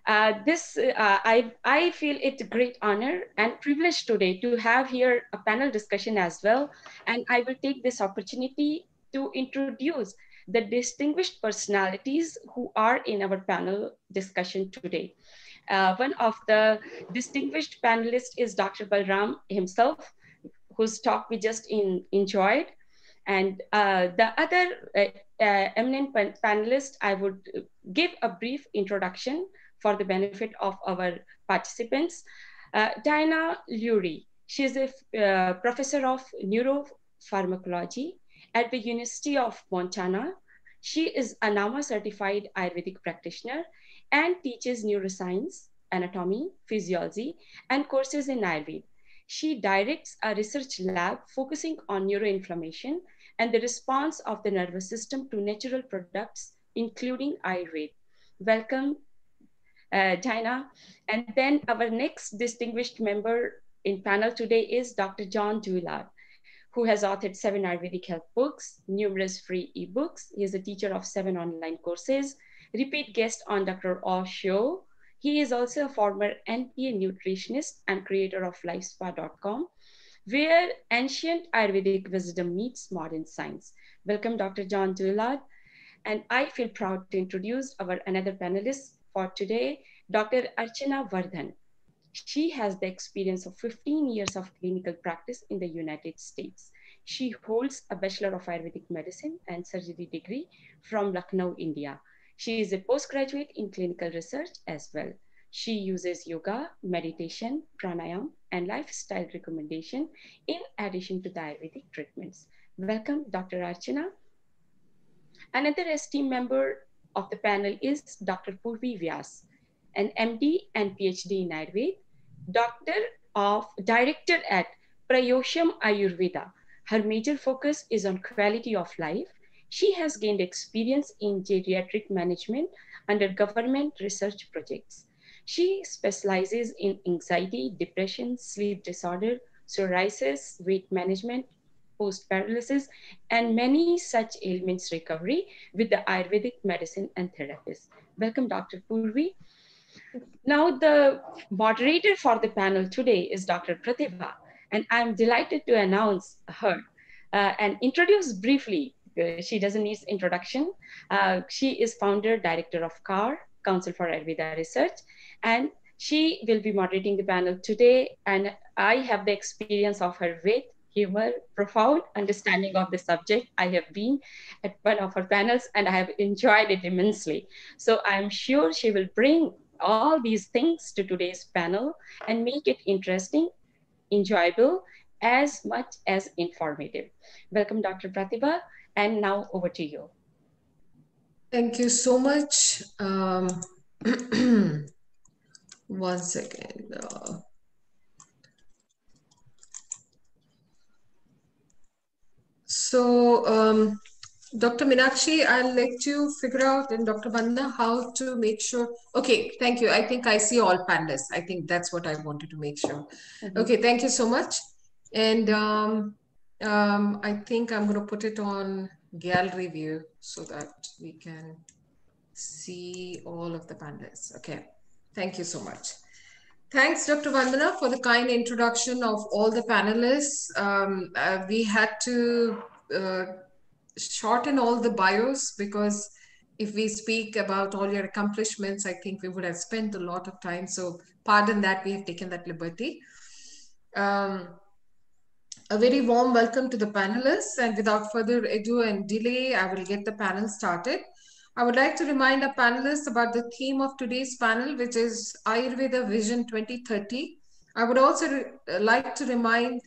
I feel it's a great honor and privilege today to have here a panel discussion as well. And I will take this opportunity to introduce the distinguished personalities who are in our panel discussion today. One of the distinguished panelists is Dr. Balram himself, whose talk we just enjoyed. And the other eminent panelist, I would give a brief introduction for the benefit of our participants. Diana Lurie, she is a professor of neuropharmacology at the University of Montana. She is a NAMA certified Ayurvedic practitioner and teaches neuroscience, anatomy, physiology, and courses in Ayurveda. She directs a research lab focusing on neuroinflammation and the response of the nervous system to natural products, including Ayurveda. Welcome, Jaina. And then our next distinguished member in panel today is Dr. John Douillard, who has authored 7 Ayurvedic health books, numerous free ebooks. He is a teacher of 7 online courses, repeat guest on Dr. O's show. He is also a former NPA nutritionist and creator of lifespa.com, where ancient Ayurvedic wisdom meets modern science. Welcome, Dr. John Douillard. And I feel proud to introduce our another panelist for today, Dr. Archana Vardhan. She has the experience of 15 years of clinical practice in the United States. She holds a Bachelor of Ayurvedic Medicine and Surgery degree from Lucknow, India. She is a postgraduate in clinical research as well. She uses yoga, meditation, pranayam, and lifestyle recommendation in addition to the Ayurvedic treatments. Welcome, Dr. Archana. Another esteemed member of the panel is Dr. Purvi Vyas, an MD and PhD in Ayurveda, director at Prayosham Ayurveda. Her major focus is on quality of life. She has gained experience in geriatric management under government research projects. She specializes in anxiety, depression, sleep disorder, psoriasis, weight management, post paralysis, and many such ailments recovery with the Ayurvedic medicine and therapies. Welcome, Dr. Purvi. Now, the moderator for the panel today is Dr. Pratibha, and I'm delighted to announce her and introduce briefly. She doesn't need introduction. She is founder, director of CAR, Council for Ayurveda Research, and she will be moderating the panel today. And I have the experience of her wit, humor, profound understanding of the subject. I have been at one of her panels and I have enjoyed it immensely. So I'm sure she will bring all these things to today's panel and make it interesting, enjoyable, as much as informative. Welcome, Dr. Pratibha, and now over to you. Thank you so much. One second. Dr. Meenakshi, I'll let you figure out, and Dr. Vandana, how to make sure. Okay, thank you. I think I see all panelists. I think that's what I wanted to make sure. Okay, thank you so much. And I think I'm going to put it on gallery view so that we can see all of the panelists. Okay, thank you so much. Thanks, Dr. Vandana, for the kind introduction of all the panelists. We had to shorten all the bios because if we speak about all your accomplishments, I think we would have spent a lot of time. So pardon that, we have taken that liberty. A very warm welcome to the panelists, and without further ado and delay, I will get the panel started. I would like to remind our panelists about the theme of today's panel, which is Ayurveda Vision 2030. I would also like to remind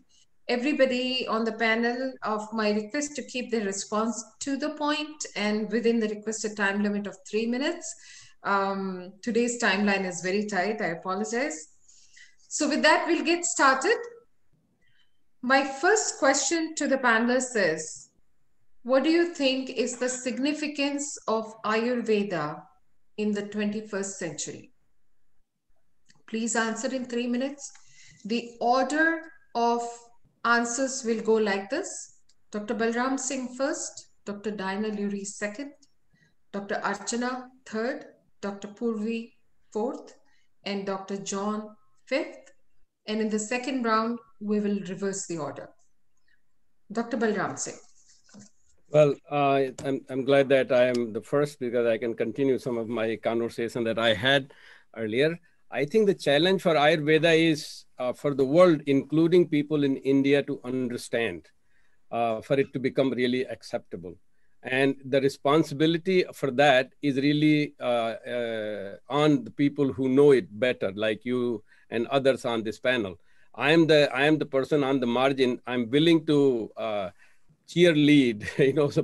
everybody on the panel of my request to keep their response to the point and within the requested time limit of 3 minutes. Today's timeline is very tight, I apologize. So with that, we'll get started. My first question to the panelists is, what do you think is the significance of Ayurveda in the 21st century? Please answer in 3 minutes. The order of answers will go like this. Dr. Balram Singh first, Dr. Diana Lurie second, Dr. Archana third, Dr. Purvi fourth, and Dr. John fifth. And in the second round, we will reverse the order. Dr. Balram Singh. Well, I'm glad that I am the first because I can continue some of my conversation that I had earlier. I think the challenge for Ayurveda is for the world, including people in India, to understand, for it to become really acceptable. And the responsibility for that is really on the people who know it better, like you and others on this panel. I am the person on the margin. I'm willing to cheerlead, so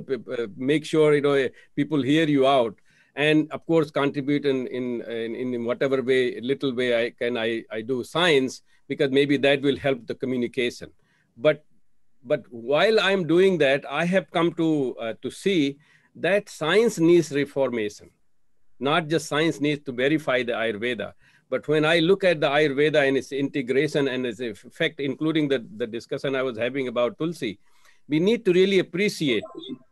make sure people hear you out, and of course contribute in whatever way, little way I do science, because maybe that will help the communication. But while I'm doing that, I have come to see that science needs reformation. Not just science needs to verify the Ayurveda, but when I look at the Ayurveda and its integration and its effect, including the discussion I was having about Tulsi, we need to really appreciate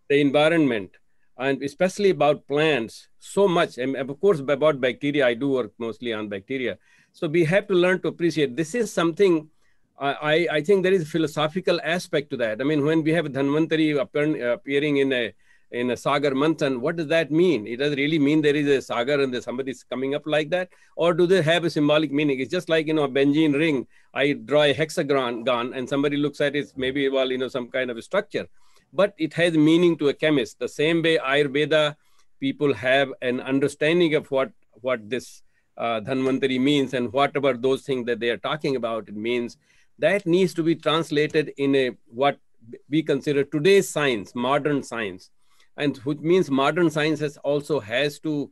the environment, and especially about plants so much. And of course, about bacteria, I do work mostly on bacteria. So we have to learn to appreciate. This is something, I think there is a philosophical aspect to that. I mean, when we have Dhanvantari appearing in a Sagar Manthan, what does that mean? It does really mean there is a Sagar and somebody's coming up like that? Or do they have a symbolic meaning? It's just like, a benzene ring. I draw a hexagon and somebody looks at it, maybe, well, some kind of a structure. But it has meaning to a chemist. The same way Ayurveda people have an understanding of what this Dhanvantari means and whatever those things that they are talking about, it means. That needs to be translated in what we consider today's science, modern science. And which means modern science has to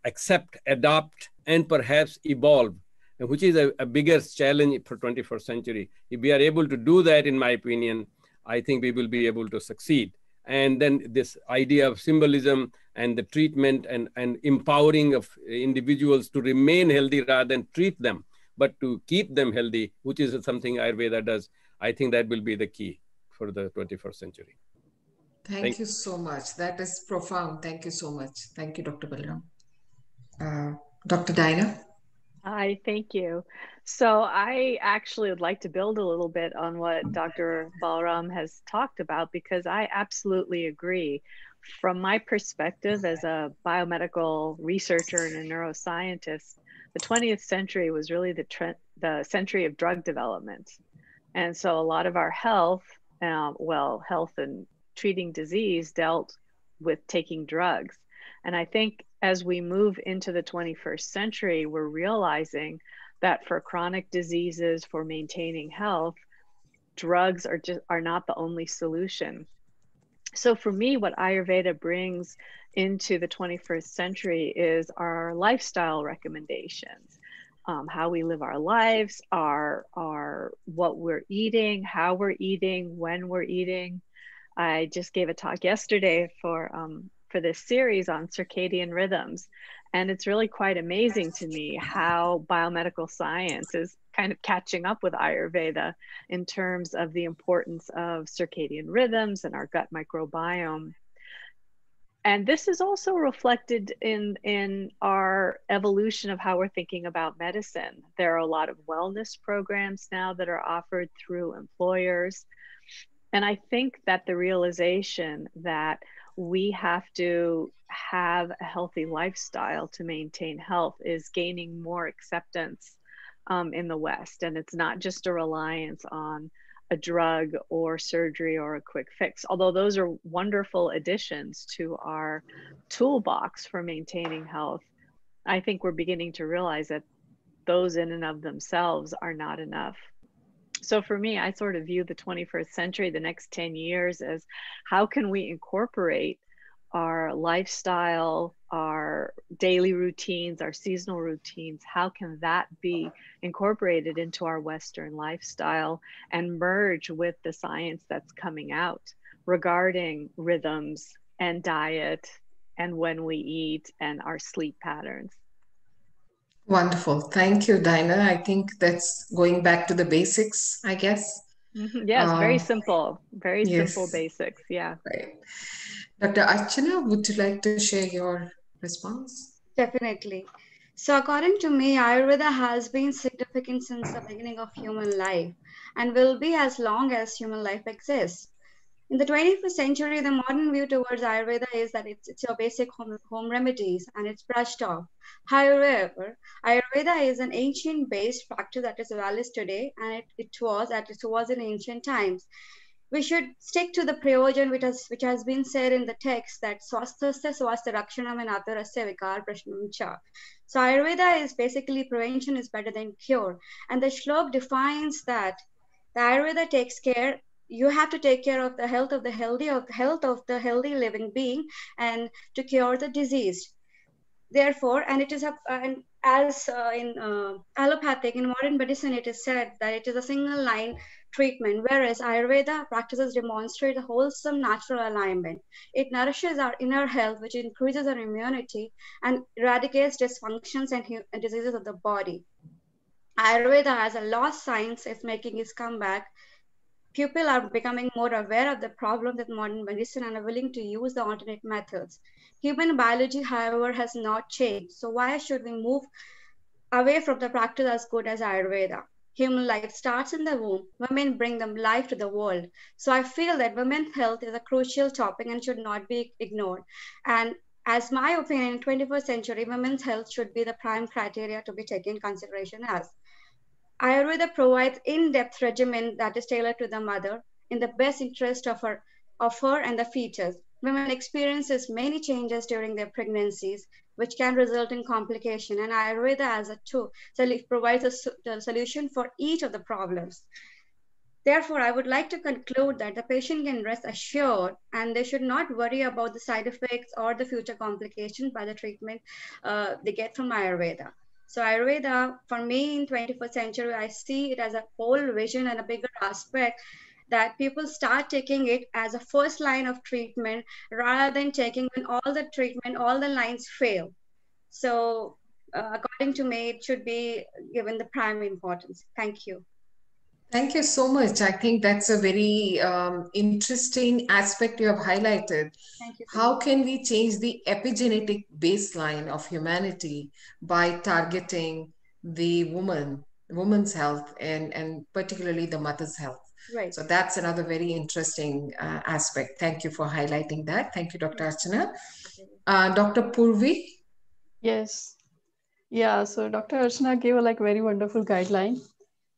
accept, adopt, and perhaps evolve, which is a bigger challenge for 21st century. If we are able to do that, in my opinion, I think we will be able to succeed. And then this idea of symbolism and the treatment and empowering of individuals to remain healthy rather than treat them, but to keep them healthy, which is something Ayurveda does, I think that will be the key for the 21st century. Thank you so much. That is profound. Thank you so much. Thank you, Dr. Balram. Dr. Diana? Hi, thank you. So I actually would like to build a little bit on what Dr. Balram has talked about, because I absolutely agree. From my perspective as a biomedical researcher and a neuroscientist, the 20th century was really the century of drug development. And so a lot of our health, health and treating disease dealt with taking drugs. And I think as we move into the 21st century, we're realizing that for chronic diseases, for maintaining health, drugs are not the only solution. So for me, what Ayurveda brings into the 21st century is our lifestyle recommendations. How we live our lives, our what we're eating, how we're eating, when we're eating. I just gave a talk yesterday for this series on circadian rhythms, and it's really quite amazing to me how biomedical science is kind of catching up with Ayurveda in terms of the importance of circadian rhythms and our gut microbiome. And this is also reflected in our evolution of how we're thinking about medicine. There are a lot of wellness programs now that are offered through employers. And I think that the realization that we have to have a healthy lifestyle to maintain health is gaining more acceptance in the West. And it's not just a reliance on a drug or surgery or a quick fix, although those are wonderful additions to our toolbox for maintaining health. I think we're beginning to realize that those in and of themselves are not enough. So for me, I sort of view the 21st century, the next 10 years, as how can we incorporate our lifestyle, our daily routines, our seasonal routines, how can that be incorporated into our Western lifestyle and merge with the science that's coming out regarding rhythms and diet and when we eat and our sleep patterns. Wonderful. Thank you, Dinah. I think that's going back to the basics, I guess. Yes, very Uh, simple yes, basics. Yeah. right. Dr. Archana, would you like to share your response? Definitely. So, according to me, Ayurveda has been significant since the beginning of human life and will be as long as human life exists. In the 21st century, the modern view towards Ayurveda is that it's your basic home remedies and it's brushed off. However, Ayurveda is an ancient based practice that is valid today and it was in ancient times. We should stick to the prayojan which has been said in the text that swasthasya swastha rakshanam and atarasya vikar prashnam cha. So Ayurveda is basically prevention is better than cure. And the shlok defines that the Ayurveda takes care you have to take care of the health of the healthy living being and to cure the diseased. Therefore, and it is a and as in allopathic in modern medicine, it is said that it is a single line treatment, whereas Ayurveda practices demonstrate a wholesome natural alignment. It nourishes our inner health, which increases our immunity and eradicates dysfunctions and diseases of the body. Ayurveda, as a lost science, is making its comeback. People are becoming more aware of the problems with modern medicine and are willing to use the alternate methods. Human biology, however, has not changed. So why should we move away from the practice as good as Ayurveda? Human life starts in the womb. Women bring them life to the world. So I feel that women's health is a crucial topic and should not be ignored. And as my opinion, in 21st century, women's health should be the prime criteria to be taken in consideration as. Ayurveda provides in-depth regimen that is tailored to the mother in the best interest of her and the fetus. Women experiences many changes during their pregnancies, which can result in complication. And Ayurveda as a tool provides a solution for each of the problems. Therefore, I would like to conclude that the patient can rest assured and they should not worry about the side effects or the future complications by the treatment they get from Ayurveda. So Ayurveda, for me in 21st century, I see it as a whole vision and a bigger aspect that people start taking it as a first line of treatment rather than taking when all the lines fail. So according to me, it should be given the prime importance. Thank you. Thank you so much. I think that's a very interesting aspect you have highlighted. Thank you so How much. can we change the epigenetic baseline of humanity by targeting the woman's health, and particularly the mother's health? Right. So that's another very interesting aspect. Thank you for highlighting that. Thank you, Dr. Archana. Dr. Purvi? Yes. Yeah, so Dr. Archana gave a very wonderful guideline.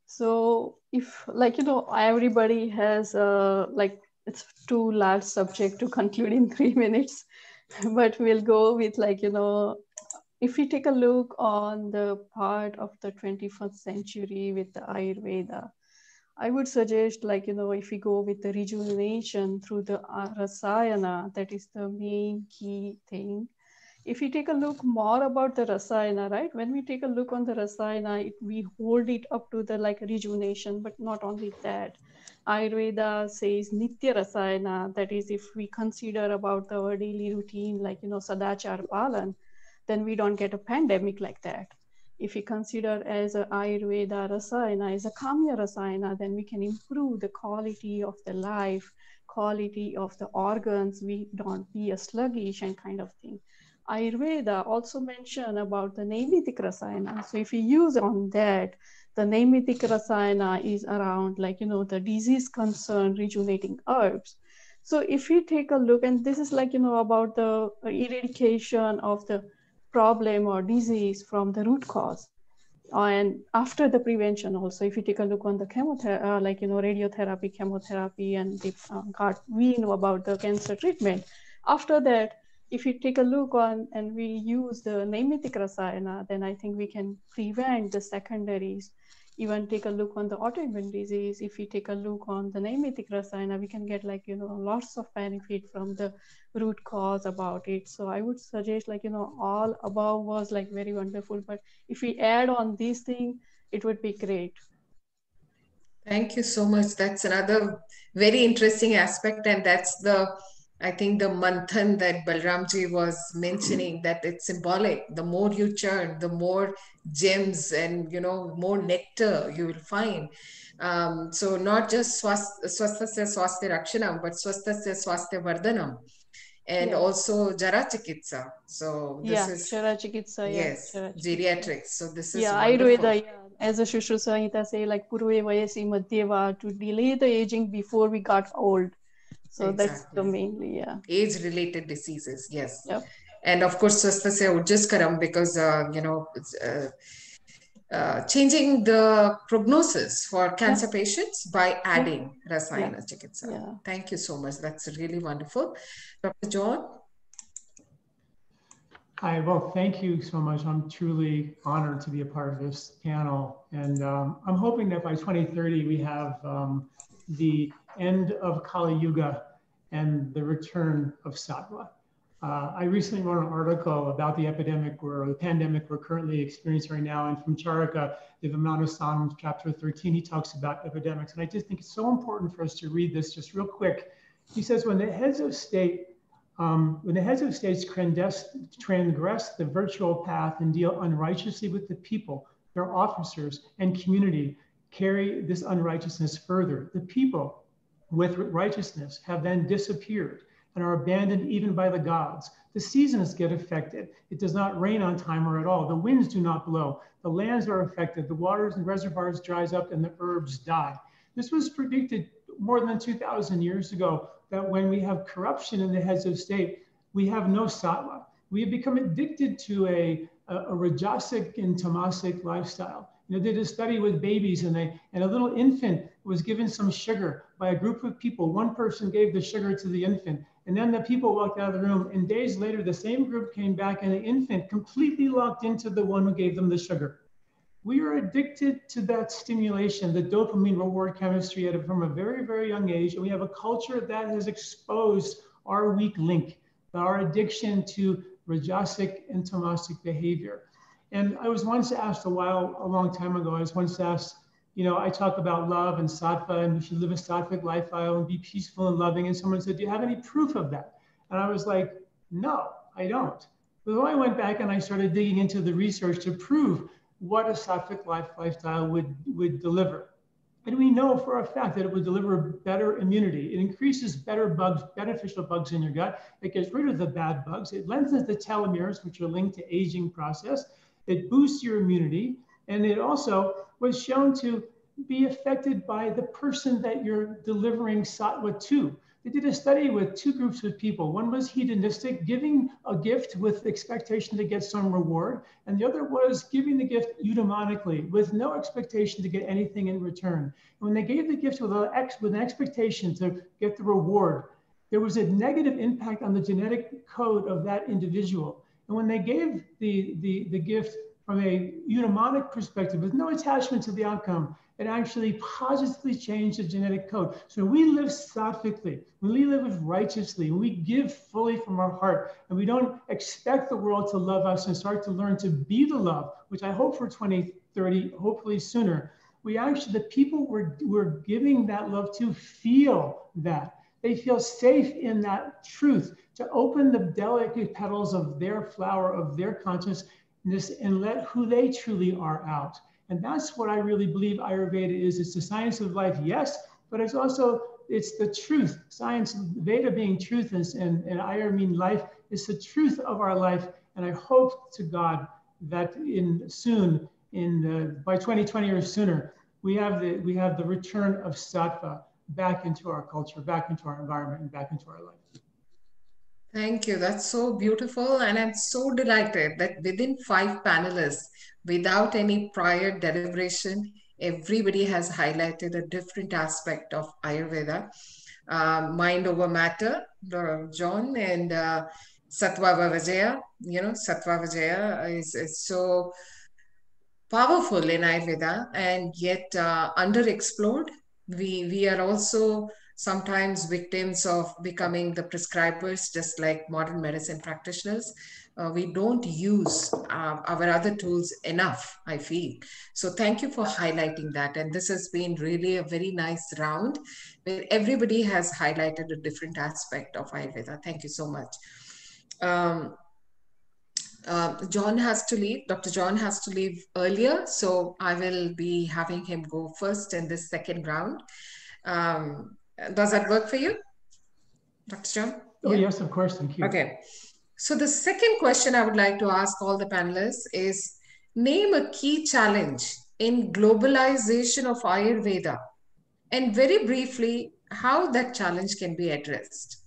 So if everybody has it's too large subject to conclude in 3 minutes, but we'll go with if we take a look on the part of the 21st century with the Ayurveda, I would suggest, like, if we go with the rejuvenation through the rasayana, that is the main key thing. If we take a look more about the rasayana, right? When we take a look on the rasayana, we hold it up to the like rejuvenation, but not only that. Ayurveda says nitya rasayana, that is, if we consider about our daily routine, like, sadachar palan, then we don't get a pandemic like that. If we consider as a Ayurveda rasayana, as a kamya rasayana, then we can improve the quality of the life, quality of the organs. We don't be a sluggish and kind of thing. Ayurveda also mention about the Naimitik Rasayana. So if we use on that, the Naimitik Rasayana is around like, the disease concern rejuvenating herbs. So if we take a look, and this is like, about the eradication of the problem or disease from the root cause. And after the prevention also, if you take a look on the chemotherapy, like, radiotherapy, chemotherapy, and we know about the cancer treatment. After that, if you take a look on and we use the Naimitik Rasayana, then I think we can prevent the secondaries. Even take a look on the autoimmune disease. If we take a look on the Naimitik Rasayana, we can get like, lots of benefit from the root cause about it. So I would suggest like, all above was like very wonderful, but if we add on these things, it would be great. Thank you so much. That's another very interesting aspect, and that's I think the manthan that Balramji was mentioning, that it's symbolic. The more you churn, the more gems and more nectar you will find. So not just swasthasya swasthya rakshanam, but swasthasya swasthya vardhanam, and Yeah. also jara chikitsa. So this is Chara Chikitsa, yes, Chara Chikitsa. geriatrics. So this is Yeah, wonderful. Ayurveda, as a Shushu Samhita say, like Purve Vayasi Madhyava, to delay the aging before we got old. So that's the mainly, age-related diseases, yes. Yep. And of course, swasthasya ujjaskaram, because changing the prognosis for cancer patients by adding rasayana chikitsa. Thank you so much. That's really wonderful. Dr. John? Hi, well, thank you so much. I'm truly honored to be a part of this panel. And I'm hoping that by 2030, we have the end of Kali Yuga and the return of Sattva. I recently wrote an article about the epidemic or the pandemic we're currently experiencing right now. And from Charaka, the Vimana chapter 13, he talks about epidemics. And I just think it's so important for us to read this just real quick. He says, when the heads of states transgress the virtual path and deal unrighteously with the people, their officers and community carry this unrighteousness further. The people with righteousness have then disappeared and are abandoned even by the gods. The seasons get affected. It does not rain on time or at all. The winds do not blow. The lands are affected. The waters and reservoirs dries up and the herbs die. This was predicted more than 2,000 years ago, that when we have corruption in the heads of state, we have no sattva. We have become addicted to a rajasic and tamasic lifestyle. They did a study with babies, and a little infant was given some sugar by a group of people. One person gave the sugar to the infant, and then the people walked out of the room, and days later, the same group came back, and the infant completely locked into the one who gave them the sugar. We are addicted to that stimulation, the dopamine reward chemistry from a very, very young age. And we have a culture that has exposed our weak link, our addiction to rajasic and tamasic behavior. And I was once asked a long time ago, I was once asked, I talk about love and sattva, and we should live a sattvic lifestyle and be peaceful and loving. And someone said, do you have any proof of that? And I was like, no, I don't. But then I went back and I started digging into the research to prove what a sattvic lifestyle would deliver. And we know for a fact that it would deliver better immunity. It increases beneficial bugs in your gut. It gets rid of the bad bugs. It lengthens the telomeres, which are linked to aging process. It boosts your immunity. And it also was shown to be affected by the person that you're delivering sattva to. They did a study with two groups of people. One was hedonistic, giving a gift with expectation to get some reward. And the other was giving the gift eudaimonically, with no expectation to get anything in return. And when they gave the gift with an expectation to get the reward, there was a negative impact on the genetic code of that individual. And when they gave the gift from a eudaimonic perspective with no attachment to the outcome, and actually positively change the genetic code. So when we live sattvikly, when we live righteously, when we give fully from our heart, and we don't expect the world to love us and start to learn to be the love, which I hope for 2030, hopefully sooner, we actually, the people we're giving that love to feel that. They feel safe in that truth to open the delicate petals of their flower, of their consciousness, and let who they truly are out. And that's what I really believe Ayurveda is. It's the science of life, yes, but it's also, it's the truth. Science, Veda being truth, and Ayur mean life, is the truth of our life. And I hope to God that by 2020 or sooner, we have the return of sattva back into our culture, back into our environment, and back into our life. Thank you. That's so beautiful. And I'm so delighted that within 5 panelists, without any prior deliberation, everybody has highlighted a different aspect of Ayurveda. Mind over matter, John, and Sattva Vijaya. Sattva Vijaya is so powerful in Ayurveda and yet underexplored. We are also sometimes victims of becoming the prescribers, just like modern medicine practitioners. We don't use our other tools enough, I feel. So thank you for highlighting that. And this has been really a very nice round where everybody has highlighted a different aspect of Ayurveda. Thank you so much. John has to leave. Dr. John has to leave earlier, so I will be having him go first in this second round. Does that work for you, Dr. John? Oh, yeah? Yes, of course. Thank you. Okay. So the second question I would like to ask all the panelists is, name a key challenge in globalization of Ayurveda, and very briefly, how that challenge can be addressed.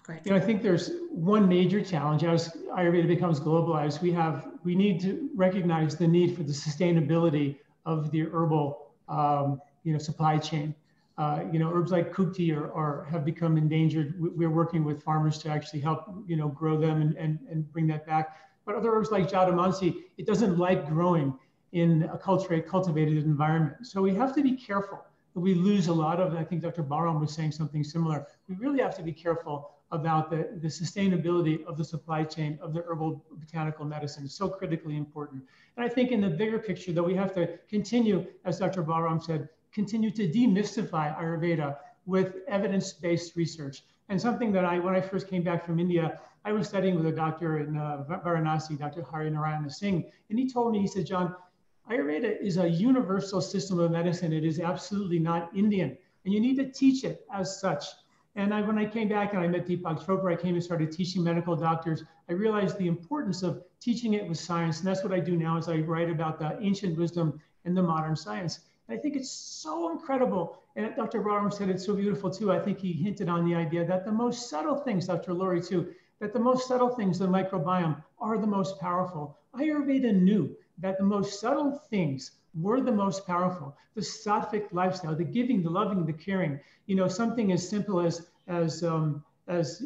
I think there's one major challenge as Ayurveda becomes globalized. We need to recognize the need for the sustainability of the herbal, supply chain. Herbs like Kukti have become endangered. We're working with farmers to actually help, grow them and bring that back. But other herbs like Jadamansi, it doesn't like growing in a cultivated environment. So we have to be careful that we lose a lot of, I think Dr. Balram was saying something similar. We really have to be careful about the sustainability of the supply chain of the herbal botanical medicine. It's so critically important. And I think in the bigger picture, though, we have to continue, as Dr. Balram said, continue to demystify Ayurveda with evidence-based research. And something that when I first came back from India, I was studying with a doctor in Varanasi, Dr. Hari Narayana Singh, and he told me, he said, John, Ayurveda is a universal system of medicine. It is absolutely not Indian, and you need to teach it as such. And when I came back and I met Deepak Chopra, I came and started teaching medical doctors. I realized the importance of teaching it with science. And that's what I do now is I write about the ancient wisdom and the modern science. And I think it's so incredible. And Dr. Balram said it's so beautiful too. I think he hinted on the idea that the most subtle things, Dr. Laurie too, that the most subtle things, the microbiome, are the most powerful. Ayurveda knew that the most subtle things were the most powerful. The sattvic lifestyle, the giving, the loving, the caring. Something as simple as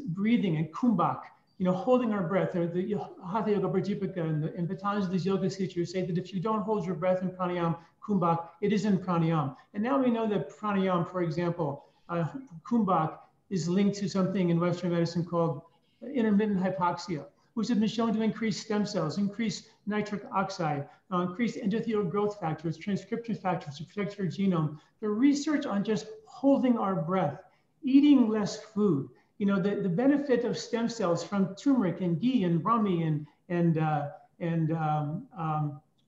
breathing and kumbhak. Holding our breath. The Hatha Yoga Prajipika and Patanjali's Yoga Sutras say that if you don't hold your breath in pranayam, kumbhak, it isn't pranayam. And now we know that pranayam, for example, kumbhak is linked to something in Western medicine called intermittent hypoxia, which has been shown to increase stem cells, increase nitric oxide, increase endothelial growth factors, transcription factors to protect your genome. The research on just holding our breath, eating less food, the benefit of stem cells from turmeric and ghee and brahmi and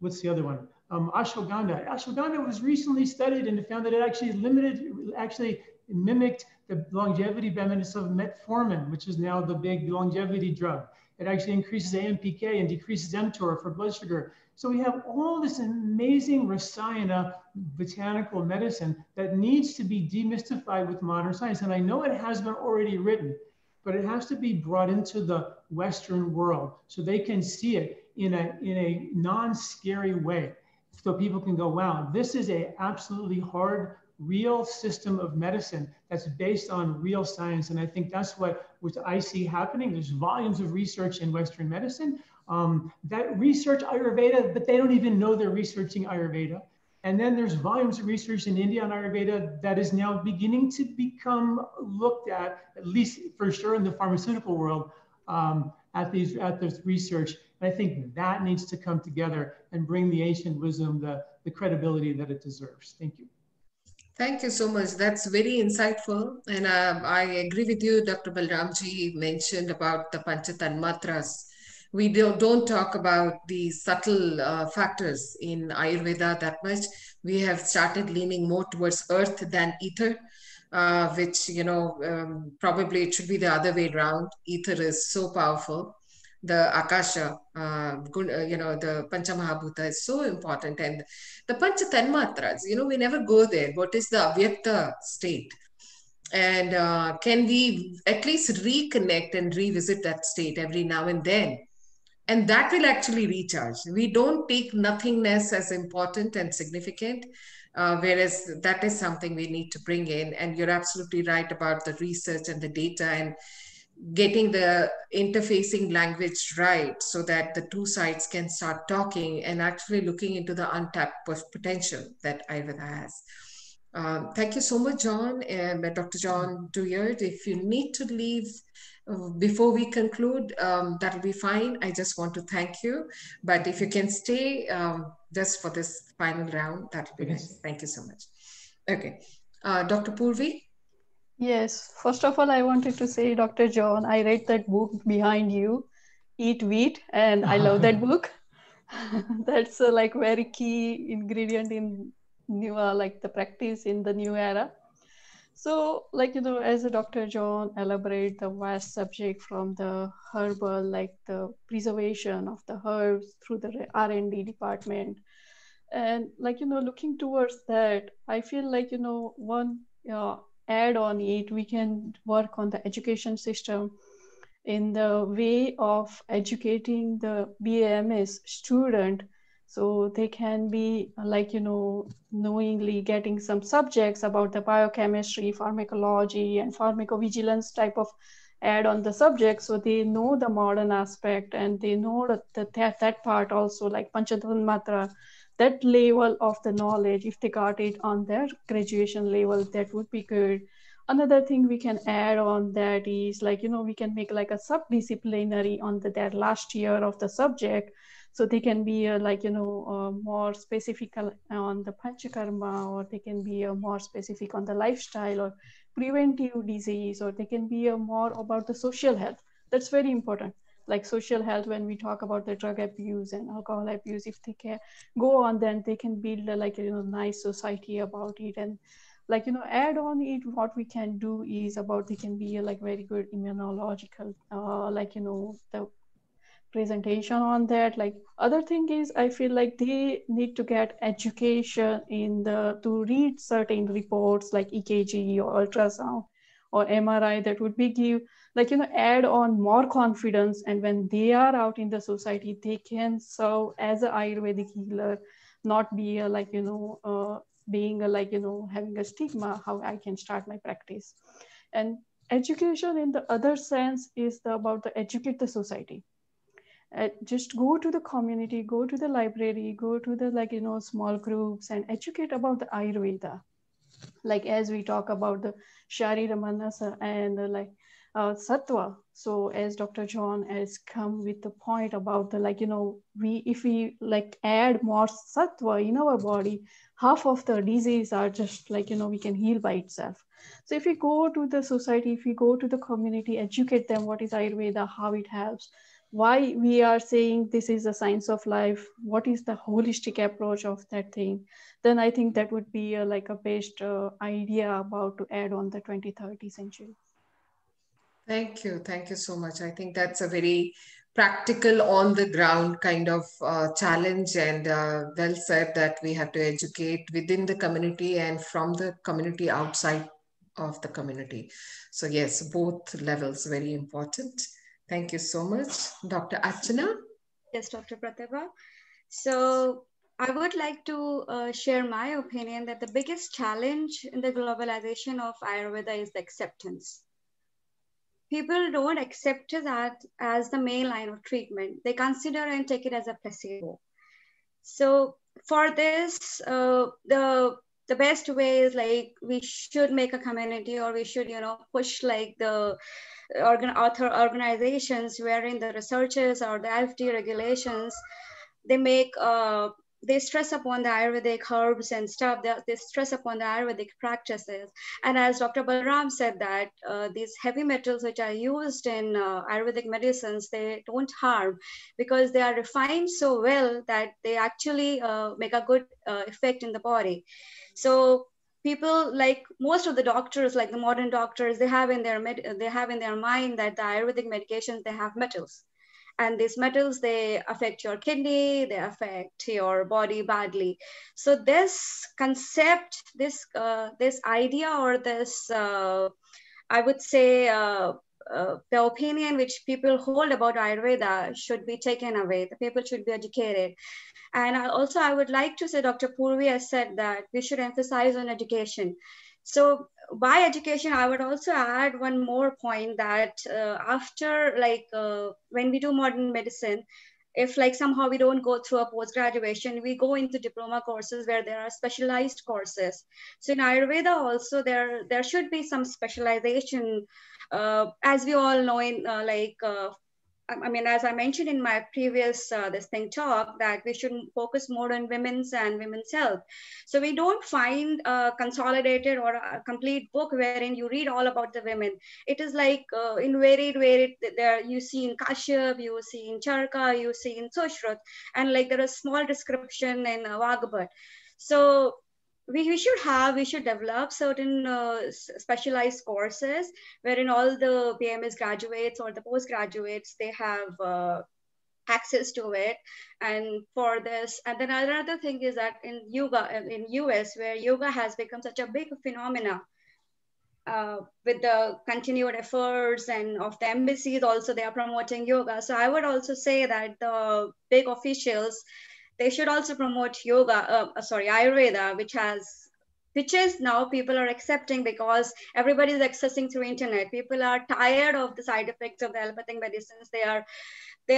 what's the other one? Ashwagandha. Ashwagandha was recently studied and found that it actually mimicked the longevity benefits of metformin, which is now the big longevity drug. It actually increases AMPK and decreases mTOR for blood sugar. So we have all this amazing Rasayana botanical medicine that needs to be demystified with modern science. And I know it has been already written, but it has to be brought into the Western world so they can see it in a non-scary way. So people can go, wow, this is a absolutely hard, real system of medicine that's based on real science. And I think that's what I see happening. There's volumes of research in Western medicine that research Ayurveda, but they don't even know they're researching Ayurveda. And then there's volumes of research in India on Ayurveda that is now beginning to become looked at least for sure in the pharmaceutical world, at this research. And I think that needs to come together and bring the ancient wisdom the credibility that it deserves. Thank you. Thank you so much. That's very insightful. And I agree with you, Dr. Balramji mentioned about the Pancha Tanmatras. We don't talk about the subtle factors in Ayurveda that much. We have started leaning more towards earth than ether, which, probably it should be the other way around. Ether is so powerful. The Akasha, the Panchamahabhuta is so important. And the Pancha Tanmatras, we never go there. What is the Avyakta state? And can we at least reconnect and revisit that state every now and then? And that will actually recharge. We don't take nothingness as important and significant, whereas that is something we need to bring in. And you're absolutely right about the research and the data and getting the interfacing language right so that the two sides can start talking and actually looking into the untapped potential that Ayurveda has. Thank you so much, John and Dr. John Duyard. If you need to leave before we conclude, that'll be fine. I just want to thank you. But if you can stay just for this final round, that'll be nice. Thank you so much. Okay. Dr. Purvi? Yes, first of all, I wanted to say, Dr. John, I read that book behind you, Eat Wheat, and I love that book. That's like very key ingredient in new, like the practice in the new era. So, as a Dr. John elaborate the vast subject from the herbal, like the preservation of the herbs through the R&D department, and looking towards that, I feel like one add on it, we can work on the education system in the way of educating the BAMS student, so they can be knowingly getting some subjects about the biochemistry, pharmacology, and pharmacovigilance type of add on the subject, so they know the modern aspect and they know that part also, like Panchatanmatra, that level of the knowledge, if they got it on their graduation level, that would be good. Another thing we can add on that is we can make like a subdisciplinary on their last year of the subject, so they can be more specific on the panchakarma, or they can be more specific on the lifestyle or preventive disease, or they can be more about the social health. That's very important, like social health. When we talk about the drug abuse and alcohol abuse, if they can go on, then they can build a nice society about it. And add on it, what we can do is about they can be very good immunological the presentation on that. Like other thing is, I feel like they need to get education in the to read certain reports like EKG or ultrasound or MRI, that would be give add on more confidence, and when they are out in the society, they can serve as an Ayurvedic healer, not be being having a stigma how I can start my practice. And education in the other sense is about the educate the society. Just go to the community, go to the library, go to the small groups and educate about the Ayurveda. Like as we talk about the Sharira Manasa and Sattva. So as Dr. John has come with the point about the if we add more Sattva in our body, half of the disease are just we can heal by itself. So if we go to the society, if we go to the community, educate them what is Ayurveda, how it helps, why we are saying this is a science of life, what is the holistic approach of that thing, then I think that would be a best idea about to add on the 2030 century. Thank you. Thank you so much. I think that's a very practical, on the ground kind of challenge, and well said that we have to educate within the community and from the community outside of the community. So yes, both levels very important. Thank you so much. Dr. Archana? Yes, Dr. Pratibha. So I would like to share my opinion that the biggest challenge in the globalization of Ayurveda is the acceptance. people don't accept that as the main line of treatment. They consider and take it as a placebo. So for this, the best way is like we should make a community, or we should, you know, push like the author organizations wherein the researchers or the FD regulations, they make they stress upon the Ayurvedic herbs and stuff. They stress upon the Ayurvedic practices. And as Dr. Balram said that these heavy metals which are used in Ayurvedic medicines, they don't harm because they are refined so well that they actually make a good effect in the body. So people, like most of the doctors, like the modern doctors, they have in their mind that the Ayurvedic medications, they have metals, and these metals, they affect your kidney, they affect your body badly. So this concept, this idea, or this I would say the opinion which people hold about Ayurveda should be taken away. The people should be educated. And also, I would like to say, Dr. Purvi has said that we should emphasize on education. So by education, I would also add one more point that after, like, when we do modern medicine, if like somehow we don't go through a post-graduation, we go into diploma courses where there are specialized courses. So in Ayurveda also, there should be some specialization, as we all know, in I mean, as I mentioned in my previous this thing talk, that we should focus more on women's and women's health. So we don't find a consolidated or a complete book wherein you read all about the women. It is like in varied, there you see in Kashyap, you see in Charka, you see in Sushruta, and like there is small description in Vagabhat. So we should develop certain specialized courses wherein all the PMS graduates or the postgraduates, they have access to it. And for this, and then another thing is that in yoga, in US, where yoga has become such a big phenomena, with the continued efforts and of the embassies also, they are promoting yoga. So I would also say that the big officials, they should also promote yoga, Ayurveda, which is now people are accepting because everybody is accessing through internet. People are tired of the side effects of the allopathic medicines. They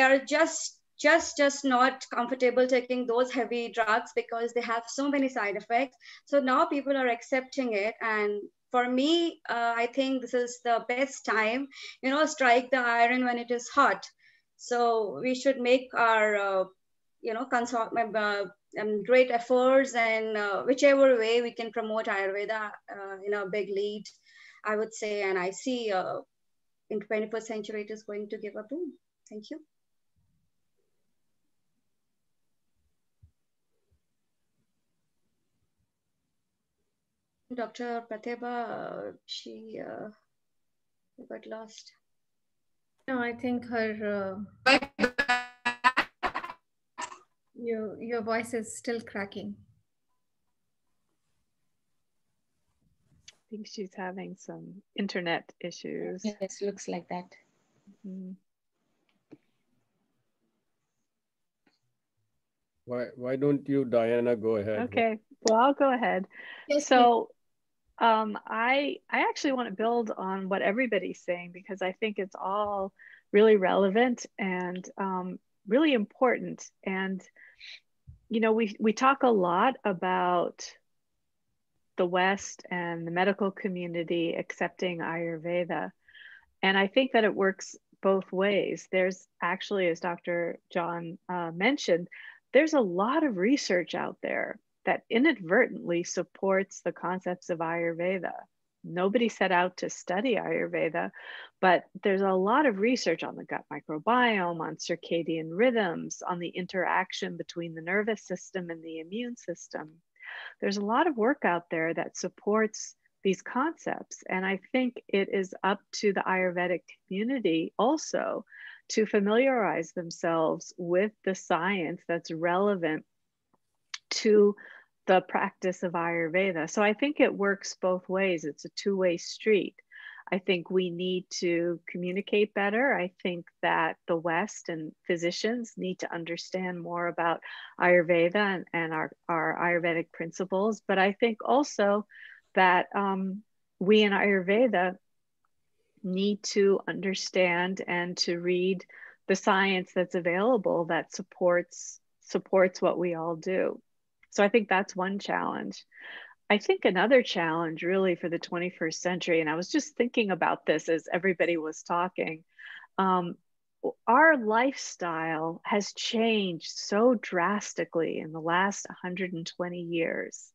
are just not comfortable taking those heavy drugs because they have so many side effects. So now people are accepting it. And for me, I think this is the best time, you know, strike the iron when it is hot. So we should make our, great efforts, and whichever way we can promote Ayurveda in a big lead, I would say. And I see in 21st century, it is going to give a boom. Thank you. Dr. Pratibha, she got lost. No, I think her your voice is still cracking. I think she's having some internet issues. Yes, looks like that. Mm-hmm. Why don't you, Diana, go ahead? Okay, well, I'll go ahead. Yes, so I actually want to build on what everybody's saying, because I think it's all really relevant and really important. And, you know, we talk a lot about the West and the medical community accepting Ayurveda. And I think that it works both ways. There's actually, as Dr. John mentioned, there's a lot of research out there that inadvertently supports the concepts of Ayurveda. Nobody set out to study Ayurveda, but there's a lot of research on the gut microbiome, on circadian rhythms, on the interaction between the nervous system and the immune system. There's a lot of work out there that supports these concepts. And I think it is up to the Ayurvedic community also to familiarize themselves with the science that's relevant to the practice of Ayurveda. So I think it works both ways. It's a two-way street. I think we need to communicate better. I think that the West and physicians need to understand more about Ayurveda and our Ayurvedic principles. But I think also that we in Ayurveda need to understand and to read the science that's available that supports what we all do. So I think that's one challenge. I think another challenge really for the 21st century, and I was just thinking about this as everybody was talking, our lifestyle has changed so drastically in the last 120 years.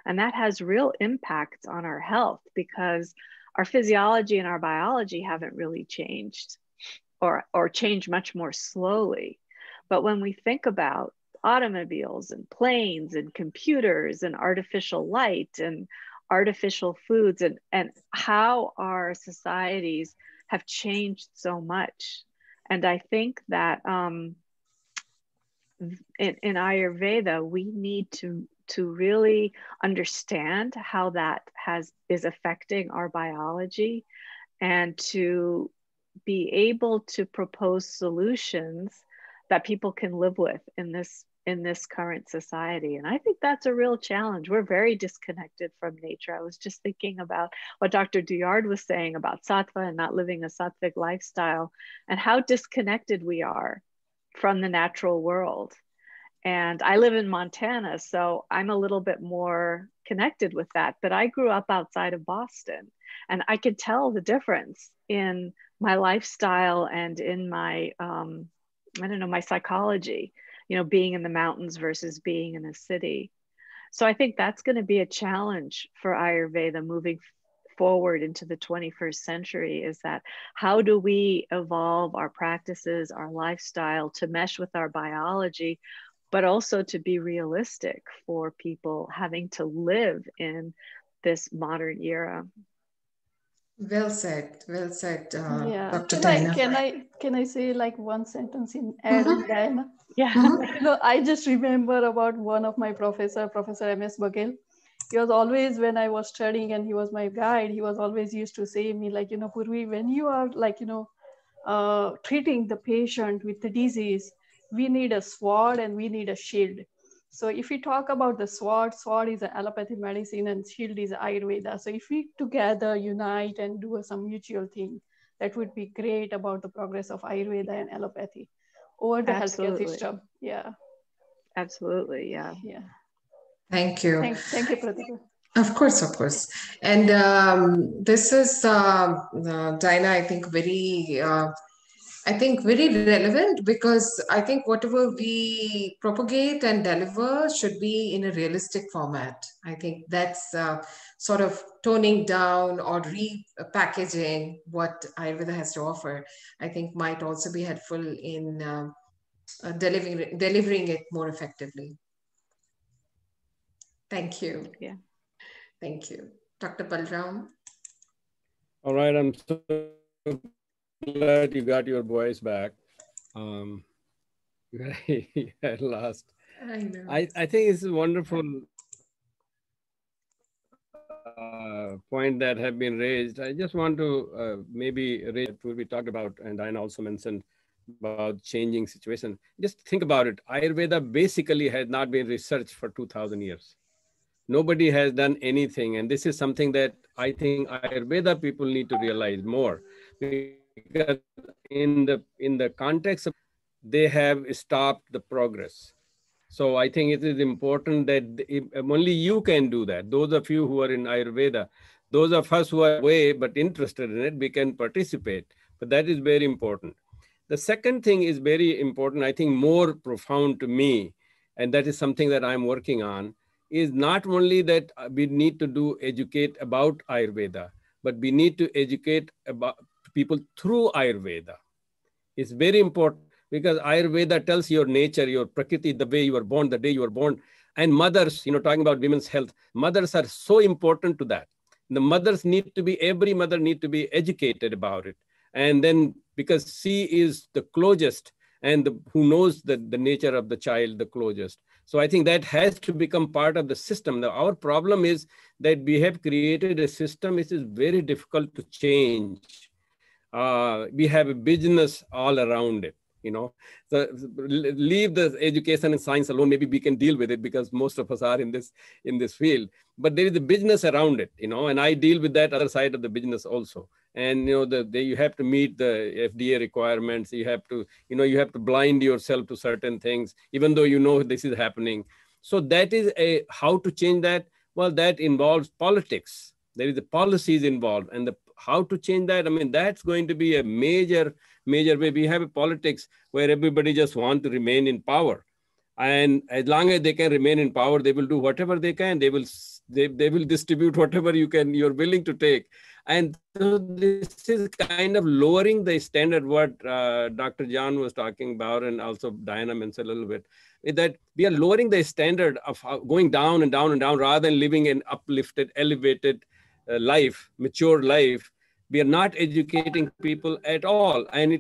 And that has real impacts on our health because our physiology and our biology haven't really changed or changed much more slowly. But when we think about automobiles and planes and computers and artificial light and artificial foods and how our societies have changed so much. And I think that in Ayurveda, we need to really understand how that is affecting our biology and to be able to propose solutions that people can live with in this current society. And I think that's a real challenge. We're very disconnected from nature. I was just thinking about what Dr. Duyard was saying about sattva and not living a sattvic lifestyle and how disconnected we are from the natural world. And I live in Montana, so I'm a little bit more connected with that. But I grew up outside of Boston, and I could tell the difference in my lifestyle and in my, I don't know, my psychology, you know, being in the mountains versus being in a city. So I think that's going to be a challenge for Ayurveda moving forward into the 21st century, is that how do we evolve our practices, our lifestyle to mesh with our biology, but also to be realistic for people having to live in this modern era. Well said, Yeah. Dr. Can I say like one sentence in add on Diana? Yeah. Like, you know, I just remember about one of my professor, Professor M.S. Baghel. He was always, when I was studying and he was my guide, he was always used to say me like, you know, Purvi, when you are like, you know, treating the patient with the disease, we need a sword and we need a shield. So if we talk about the sword is an allopathy medicine and shield is Ayurveda. So if we together unite and do some mutual thing, that would be great about the progress of Ayurveda and allopathy over the healthcare system. Yeah. Absolutely. Yeah. Yeah. Thank you. Thank you, Pratibha. Of course. And this is, Diana, I think very relevant, because I think whatever we propagate and deliver should be in a realistic format. I think that's sort of toning down or repackaging what Ayurveda has to offer, I think might also be helpful in delivering it more effectively. Thank you. Yeah. Thank you. Dr. Balram. All right, I'm so glad you got your voice back. At last. I know. I think it's a wonderful point that have been raised. I just want to maybe raise what we talked about, and Diana also mentioned about changing situation. Just think about it. Ayurveda basically has not been researched for 2000 years. Nobody has done anything. And this is something that I think Ayurveda people need to realize more, because in the context of, they have stopped the progress. So I think it is important that only you can do that. Those of you who are in Ayurveda, those of us who are away but interested in it, we can participate. But that is very important. The second thing is very important, I think more profound to me, and that is something that I'm working on, is not only that we need to educate about Ayurveda, but we need to educate about people through Ayurveda. It's very important, because Ayurveda tells your nature, your prakriti, the way you were born, the day you were born. And mothers, talking about women's health, mothers are so important to that. The mothers every mother need to be educated about it. And then, because she is the closest and who knows the nature of the child the closest. So I think that has to become part of the system. Now, our problem is that we have created a system which is very difficult to change. We have a business all around it, So leave the education and science alone. Maybe we can deal with it because most of us are in this field. But there is a business around it, and I deal with that other side of the business also. And you have to meet the FDA requirements. You have to blind yourself to certain things, even though this is happening. So that is how to change that. Well, that involves politics. There is the policies involved, and how to change that. I mean, that's going to be a major way. We have a politics where everybody just want to remain in power, and as long as they can remain in power, they will do whatever they can. They will distribute whatever you're willing to take. And so this is kind of lowering the standard, what Dr. John was talking about, and also Diana mentioned a little bit, is that we are lowering the standard of going down and down and down, rather than living an uplifted, elevated life, mature life. We are not educating people at all. And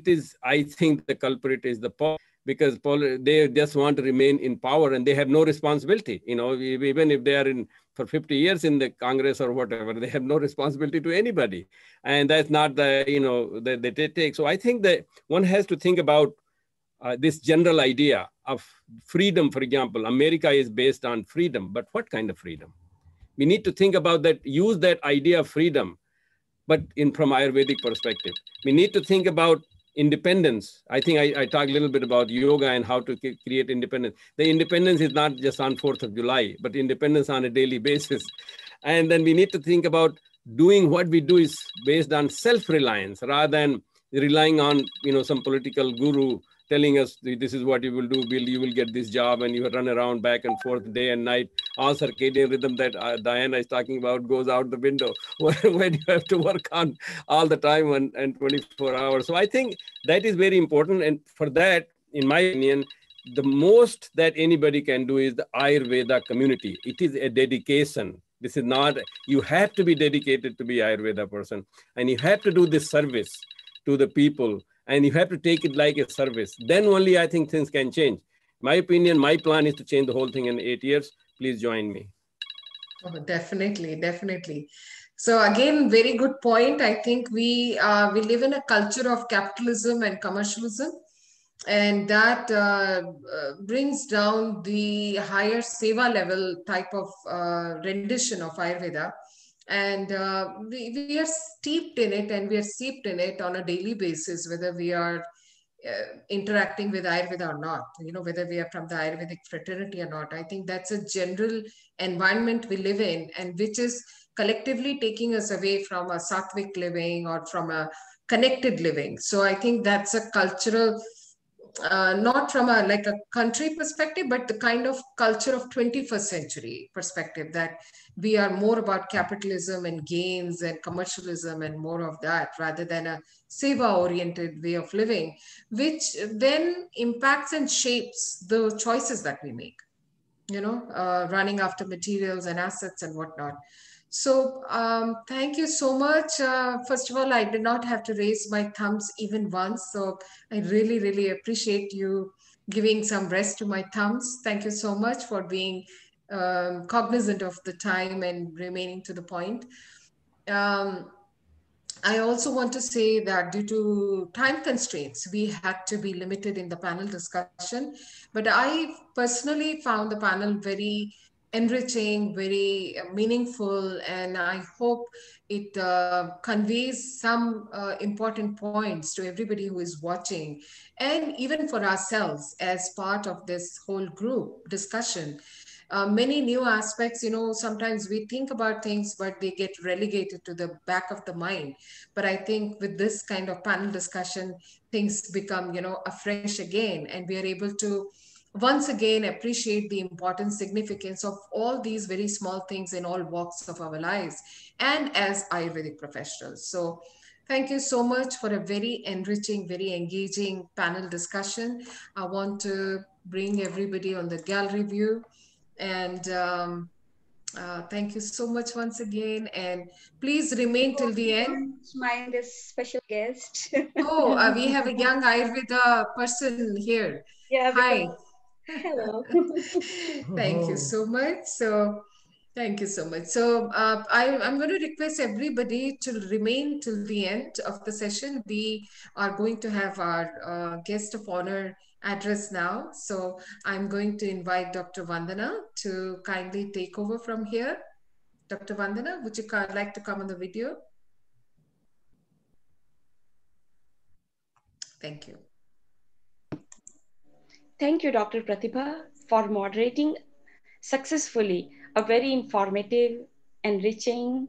I think the culprit is the because they just want to remain in power, and they have no responsibility. Even if they are in for 50 years in the Congress or whatever, they have no responsibility to anybody. And that's not that they take. So I think that one has to think about this general idea of freedom. For example, America is based on freedom, but what kind of freedom? We need to think about that, use that idea of freedom, but from Ayurvedic perspective. We need to think about independence. I think I talked a little bit about yoga and how to create independence. The independence is not just on 4th of July, but independence on a daily basis. And then we need to think about doing what we do is based on self-reliance, rather than relying on some political guru telling us this is what you will do, you will get this job, and you run around back and forth day and night. All circadian rhythm that Diana is talking about goes out the window when you have to work on all the time and 24 hours. So I think that is very important. And for that, in my opinion, the most that anybody can do is the Ayurveda community. It is a dedication. This is not, you have to be dedicated to be Ayurveda person, and you have to do this service to the people, and you have to take it like a service. Then only I think things can change. My opinion, my plan is to change the whole thing in 8 years. Please join me. Oh, definitely, definitely. So again, very good point. I think we live in a culture of capitalism and commercialism, and that brings down the higher seva level type of rendition of Ayurveda. And we are steeped in it, and we are steeped in it on a daily basis, whether we are interacting with Ayurveda or not, whether we are from the Ayurvedic fraternity or not. I think that's a general environment we live in, and which is collectively taking us away from a sattvic living or from a connected living. So I think that's a cultural, not from a country perspective, but the kind of culture of 21st century perspective, that we are more about capitalism and gains and commercialism and more of that, rather than a seva oriented way of living, which then impacts and shapes the choices that we make, running after materials and assets and whatnot. So thank you so much. First of all, I did not have to raise my thumbs even once. So I really, really appreciate you giving some rest to my thumbs. Thank you so much for being cognizant of the time and remaining to the point. I also want to say that due to time constraints, we had to be limited in the panel discussion. But I personally found the panel very enriching, very meaningful, and I hope it conveys some important points to everybody who is watching, and even for ourselves as part of this whole group discussion. Many new aspects, sometimes we think about things, but they get relegated to the back of the mind. But I think with this kind of panel discussion, things become, afresh again, and we are able to once again appreciate the important significance of all these very small things in all walks of our lives and as Ayurvedic professionals. So thank you so much for a very enriching, very engaging panel discussion. I want to bring everybody on the gallery view. And thank you so much once again. And please remain till the end. Don't mind this special guest. Oh, we have a young Ayurveda person here. Yeah, Hi. Hello. Thank you so much. So, thank you so much. So, I'm going to request everybody to remain till the end of the session. We are going to have our guest of honor address now. So, I'm going to invite Dr. Vandana to kindly take over from here. Dr. Vandana, would you like to come on the video? Thank you. Thank you, Dr. Pratibha, for moderating successfully a very informative, enriching,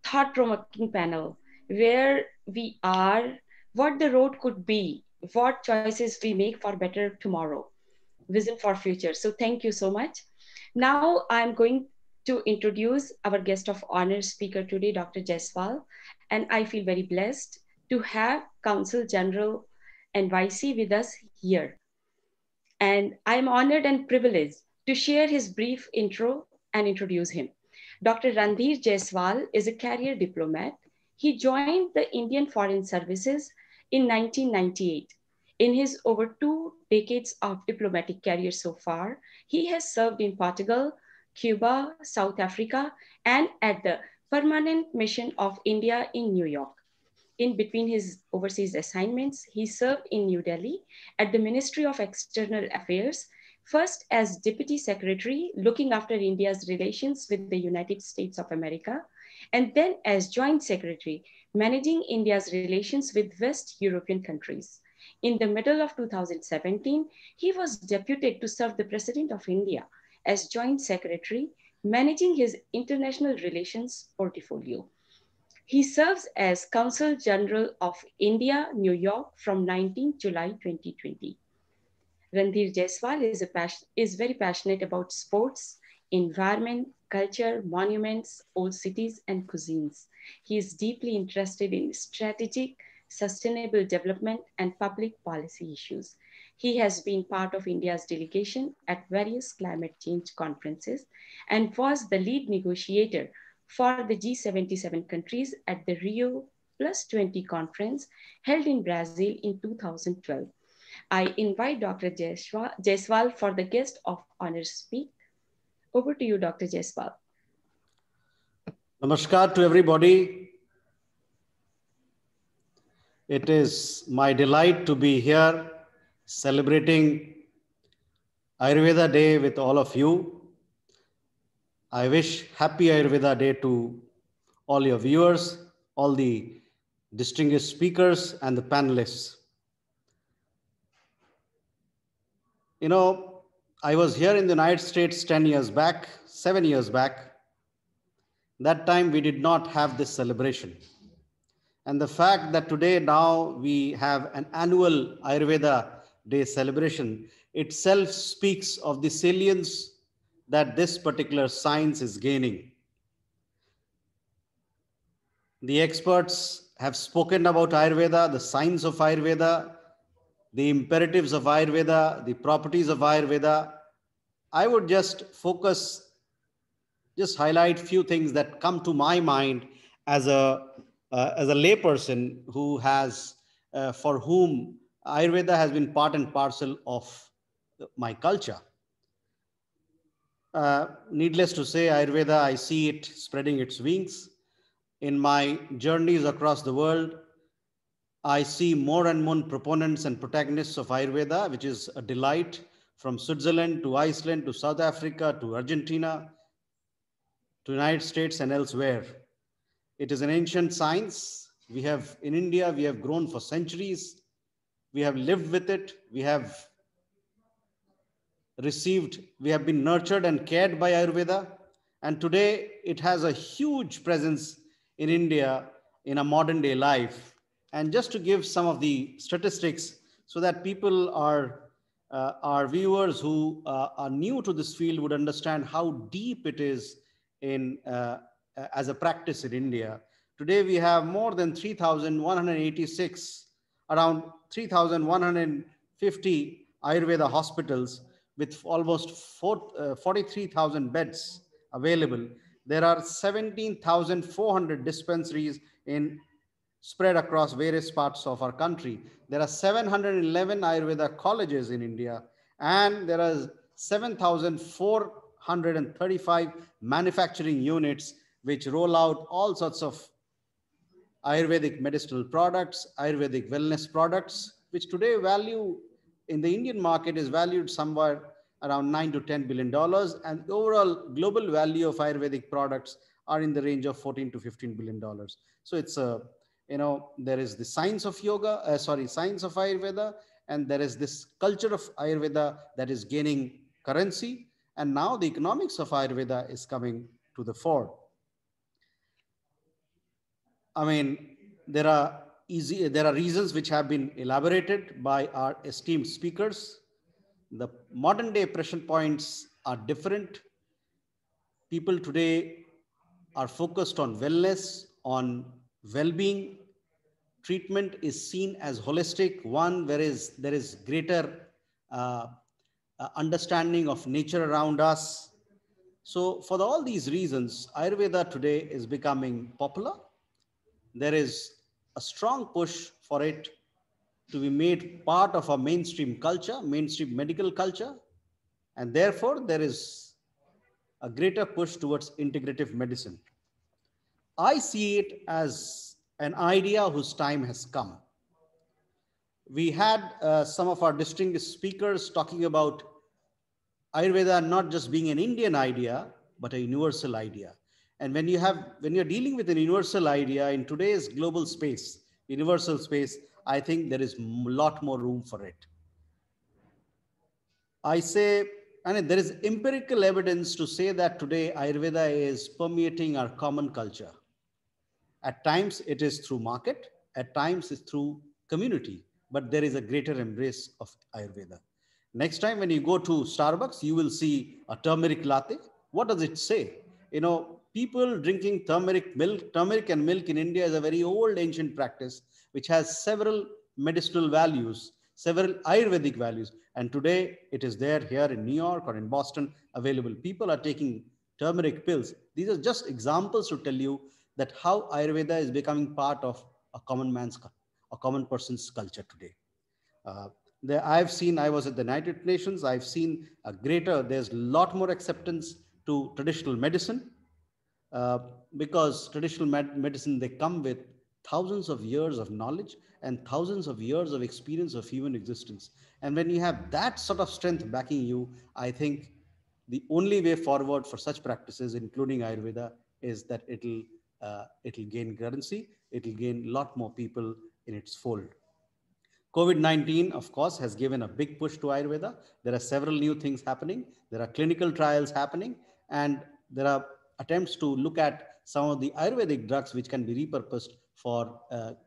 thought provoking panel where we are, what the road could be, what choices we make for better tomorrow, vision for future. So, thank you so much. Now, I'm going to introduce our guest of honor speaker today, Dr. Jaiswal, and I feel very blessed to have Counsel General NYC with us here. And I'm honored and privileged to share his brief intro and introduce him. Dr. Randhir Jaiswal is a career diplomat. He joined the Indian Foreign Services in 1998. In his over 2 decades of diplomatic career so far, he has served in Portugal, Cuba, South Africa, and at the Permanent Mission of India in New York. In between his overseas assignments, he served in New Delhi at the Ministry of External Affairs, first as Deputy Secretary looking after India's relations with the United States of America, and then as Joint Secretary managing India's relations with West European countries. In the middle of 2017, he was deputed to serve the President of India as Joint Secretary managing his international relations portfolio. He serves as Consul General of India, New York from 19 July 2020. Randhir Jaiswal is very passionate about sports, environment, culture, monuments, old cities, and cuisines. He is deeply interested in strategic, sustainable development and public policy issues. He has been part of India's delegation at various climate change conferences and was the lead negotiator for the G77 countries at the Rio Plus 20 conference held in Brazil in 2012. I invite Dr. Jaiswal for the guest of honor speak. Over to you, Dr. Jaiswal. Namaskar to everybody. It is my delight to be here celebrating Ayurveda Day with all of you. I wish happy Ayurveda Day to all your viewers, all the distinguished speakers and the panelists. You know, I was here in the United States 10 years back, 7 years back. That time we did not have this celebration. And the fact that today now we have an annual Ayurveda Day celebration itself speaks of the salience that this particular science is gaining. The experts have spoken about Ayurveda, the science of Ayurveda, the imperatives of Ayurveda, the properties of Ayurveda. I would just highlight few things that come to my mind as a layperson who has, for whom Ayurveda has been part and parcel of my culture. Needless to say, Ayurveda, I see it spreading its wings. In my journeys across the world, I see more and more proponents and protagonists of Ayurveda, which is a delight, from Switzerland to Iceland to South Africa to Argentina to United States and elsewhere. It is an ancient science. In India, we have grown for centuries. We have lived with it. We have been nurtured and cared by Ayurveda. And today it has a huge presence in India in a modern day life. And just to give some of the statistics so that people our viewers who are new to this field would understand how deep it is as a practice in India. Today we have more than 3,186, around 3,150 Ayurveda hospitals with almost 43,000 beds available. There are 17,400 dispensaries spread across various parts of our country. There are 711 Ayurveda colleges in India, and there are 7,435 manufacturing units which roll out all sorts of Ayurvedic medicinal products, Ayurvedic wellness products, which today value in the Indian market is valued somewhere around $9 to $10 billion. And the overall global value of Ayurvedic products are in the range of $14 to $15 billion. So it's a There is the science of science of Ayurveda, and there is this culture of Ayurveda that is gaining currency. And now the economics of Ayurveda is coming to the fore. I mean, there are reasons which have been elaborated by our esteemed speakers. The modern day pressure points are different. People today are focused on wellness, on well-being. Treatment is seen as holistic, one whereas there is greater understanding of nature around us. So for all these reasons, Ayurveda today is becoming popular. There is a strong push for it to be made part of our mainstream culture, mainstream medical culture, and therefore there is a greater push towards integrative medicine. I see it as an idea whose time has come. We had some of our distinguished speakers talking about Ayurveda not just being an Indian idea, but a universal idea. And when you're dealing with an universal idea in today's global space, universal space, I think there is a lot more room for it. I say, and there is empirical evidence to say that today Ayurveda is permeating our common culture. At times it is through market, at times it's through community, but there is a greater embrace of Ayurveda. Next time when you go to Starbucks, you will see a turmeric latte. What does it say? People drinking turmeric and milk in India is a very old ancient practice, which has several medicinal values, several Ayurvedic values. And today it is there here in New York or in Boston available. People are taking turmeric pills. These are just examples to tell you that how Ayurveda is becoming part of a common person's culture today. I was at the United Nations, I've seen there's a lot more acceptance to traditional medicine, because traditional medicine, they come with thousands of years of knowledge and thousands of years of experience of human existence. And when you have that sort of strength backing you, I think the only way forward for such practices, including Ayurveda, is that it'll gain currency, it'll gain a lot more people in its fold. COVID-19, of course, has given a big push to Ayurveda. There are several new things happening. There are clinical trials happening, and there are attempts to look at some of the Ayurvedic drugs which can be repurposed for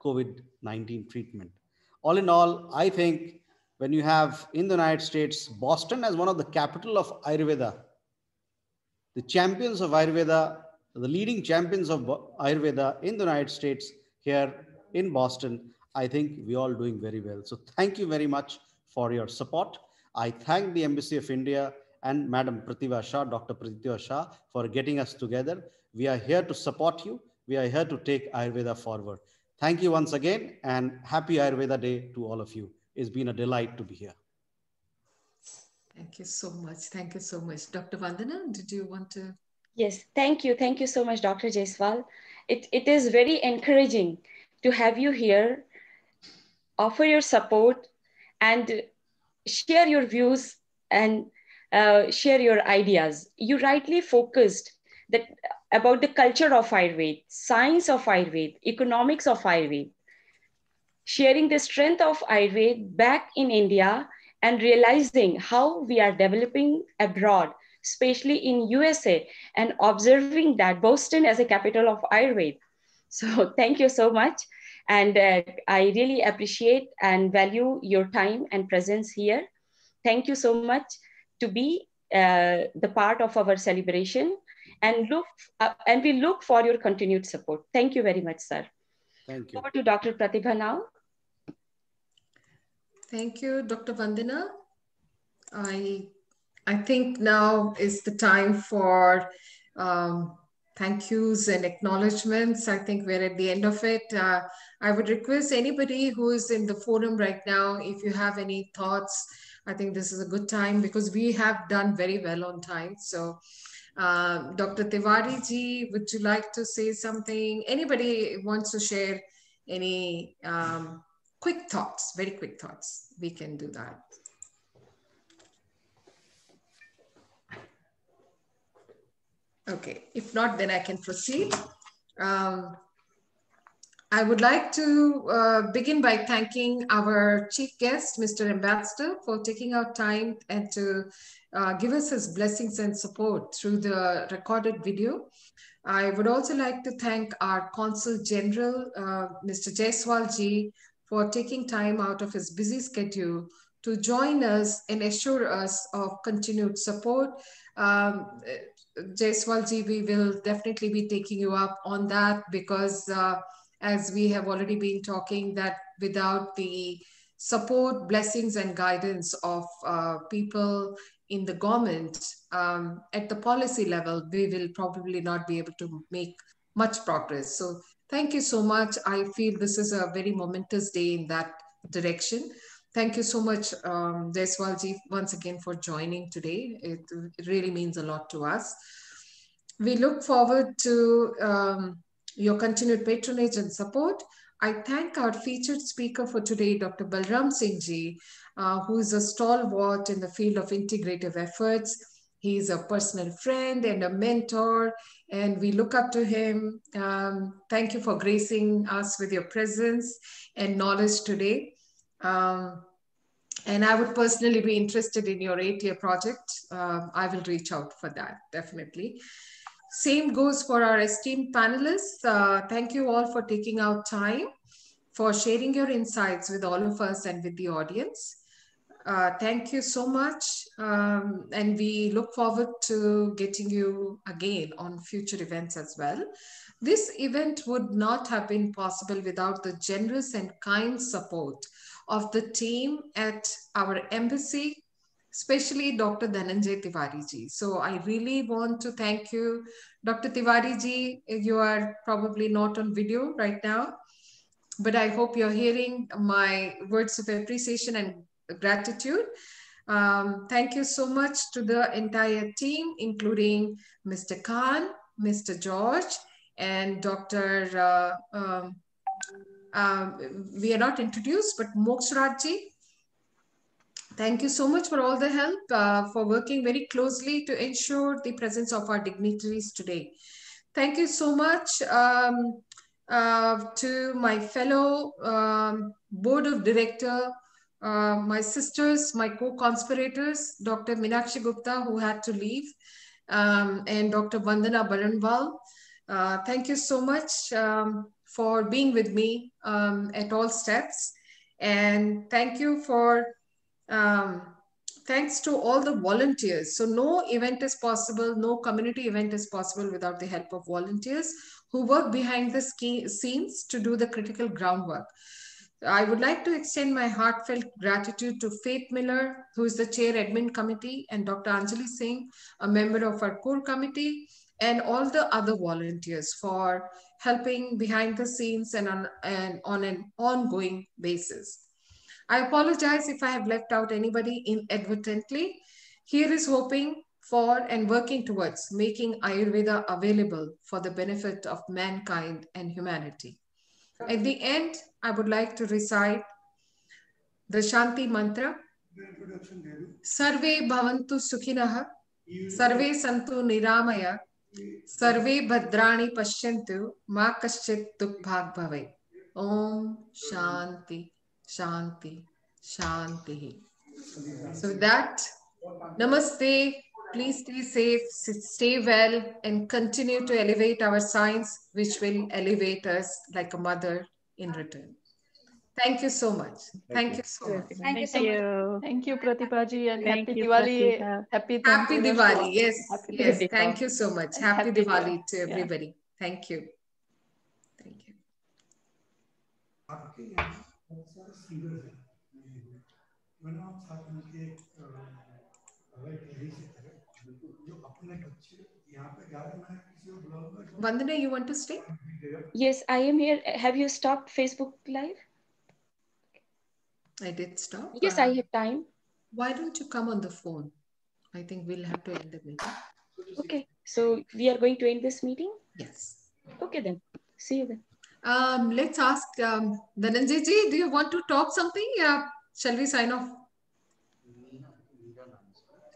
COVID-19 treatment. All in all, I think when you have in the United States, Boston as one of the capital of Ayurveda, the champions of Ayurveda, the leading champions of Ayurveda in the United States here in Boston, I think we're all doing very well. So thank you very much for your support. I thank the Embassy of India and Madam Pratibha Shah, Dr. Pratibha Shah, for getting us together. We are here to support you. We are here to take Ayurveda forward. Thank you once again, and happy Ayurveda Day to all of you. It's been a delight to be here. Thank you so much. Thank you so much. Dr. Vandana, did you want to? Yes, thank you. Thank you so much, Dr. Jaiswal. It is very encouraging to have you here, offer your support, and share your views and share your ideas. You rightly focused that about the culture of Ayurveda, science of Ayurveda, economics of Ayurveda, sharing the strength of Ayurveda back in India and realizing how we are developing abroad, especially in USA, and observing that Boston as a capital of Ayurveda. So thank you so much. And I really appreciate and value your time and presence here. Thank you so much to be the part of our celebration, and we look for your continued support. Thank you very much, sir. Thank you. Over to Dr. Pratibha now. Thank you, Dr. Vandana. I think now is the time for thank yous and acknowledgements. I think we're at the end of it. I would request anybody who is in the forum right now, if you have any thoughts, I think this is a good time because we have done very well on time. So Dr. Tiwari ji, would you like to say something? Anybody wants to share any quick thoughts, very quick thoughts? We can do that. Okay, if not, then I can proceed. I would like to begin by thanking our chief guest, Mr. Ambassador, for taking out time and to give us his blessings and support through the recorded video. I would also like to thank our Consul General, Mr. Jaiswal ji, for taking time out of his busy schedule to join us and assure us of continued support. Um, Jaiswal ji, we will definitely be taking you up on that because as we have already been talking, that without the support, blessings, and guidance of people in the government at the policy level, we will probably not be able to make much progress. So thank you so much. I feel this is a very momentous day in that direction. Thank you so much, Jaiswalji, once again for joining today. It really means a lot to us. We look forward to your continued patronage and support. I thank our featured speaker for today, Dr. Balram Singh ji, who is a stalwart in the field of integrative efforts. He is a personal friend and a mentor, and we look up to him. Thank you for gracing us with your presence and knowledge today. And I would personally be interested in your 8-year project. I will reach out for that, definitely. Same goes for our esteemed panelists. Thank you all for taking out time for sharing your insights with all of us and with the audience. Thank you so much. And we look forward to getting you again on future events as well. This event would not have been possible without the generous and kind support of the team at our embassy, especially Dr. Dhananjay Tiwari ji. So I really want to thank you, Dr. Tiwari ji. You are probably not on video right now, but I hope you're hearing my words of appreciation and gratitude. Thank you so much to the entire team, including Mr. Khan, Mr. George, and Dr. We are not introduced, but Mokshraj. Thank you so much for all the help, for working very closely to ensure the presence of our dignitaries today. Thank you so much to my fellow board of director, my sisters, my co-conspirators, Dr. Meenakshi Gupta, who had to leave, and Dr. Vandana Baranwal. Thank you so much for being with me at all steps. And thank you for thanks to all the volunteers. So no event is possible, no community event is possible without the help of volunteers who work behind the scenes to do the critical groundwork. I would like to extend my heartfelt gratitude to Faith Miller, who is the chair admin committee, and Dr. Anjali Singh, a member of our core committee, and all the other volunteers for helping behind the scenes and on an ongoing basis. I apologize if I have left out anybody inadvertently. Here is hoping for and working towards making Ayurveda available for the benefit of mankind and humanity. At the end, I would like to recite the Shanti mantra. Sarve bhavantu sukhinah, sarve santu niramaya, sarve bhadrani pashyantu, ma kaschit dukbhag bhave. Om Shanti. Shanti, Shanti. So with that, namaste. Please stay safe, stay well, and continue to elevate our science, which will elevate us like a mother in return. Thank you so much. Thank you so much. Thank you so much. Thank you, Pratibha-ji, and Thank happy you, Diwali. Pratibha. Happy Happy Dhanteras to Diwali. all. Yes, Happy yes. Diwali. Thank you so much. And Happy happy Diwali New to Year. everybody. Thank you. Thank you. Vandana, you want to stay? Yes, I am here. Have you stopped Facebook Live? I did stop. Yes, I have time. Why don't you come on the phone? I think we'll have to end the meeting. Okay, so we are going to end this meeting? Yes. Okay then. See you then. Let's ask Dhananjay ji, do you want to talk something? Yeah. Shall we sign off?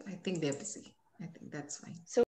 I think they're busy. I think that's fine. So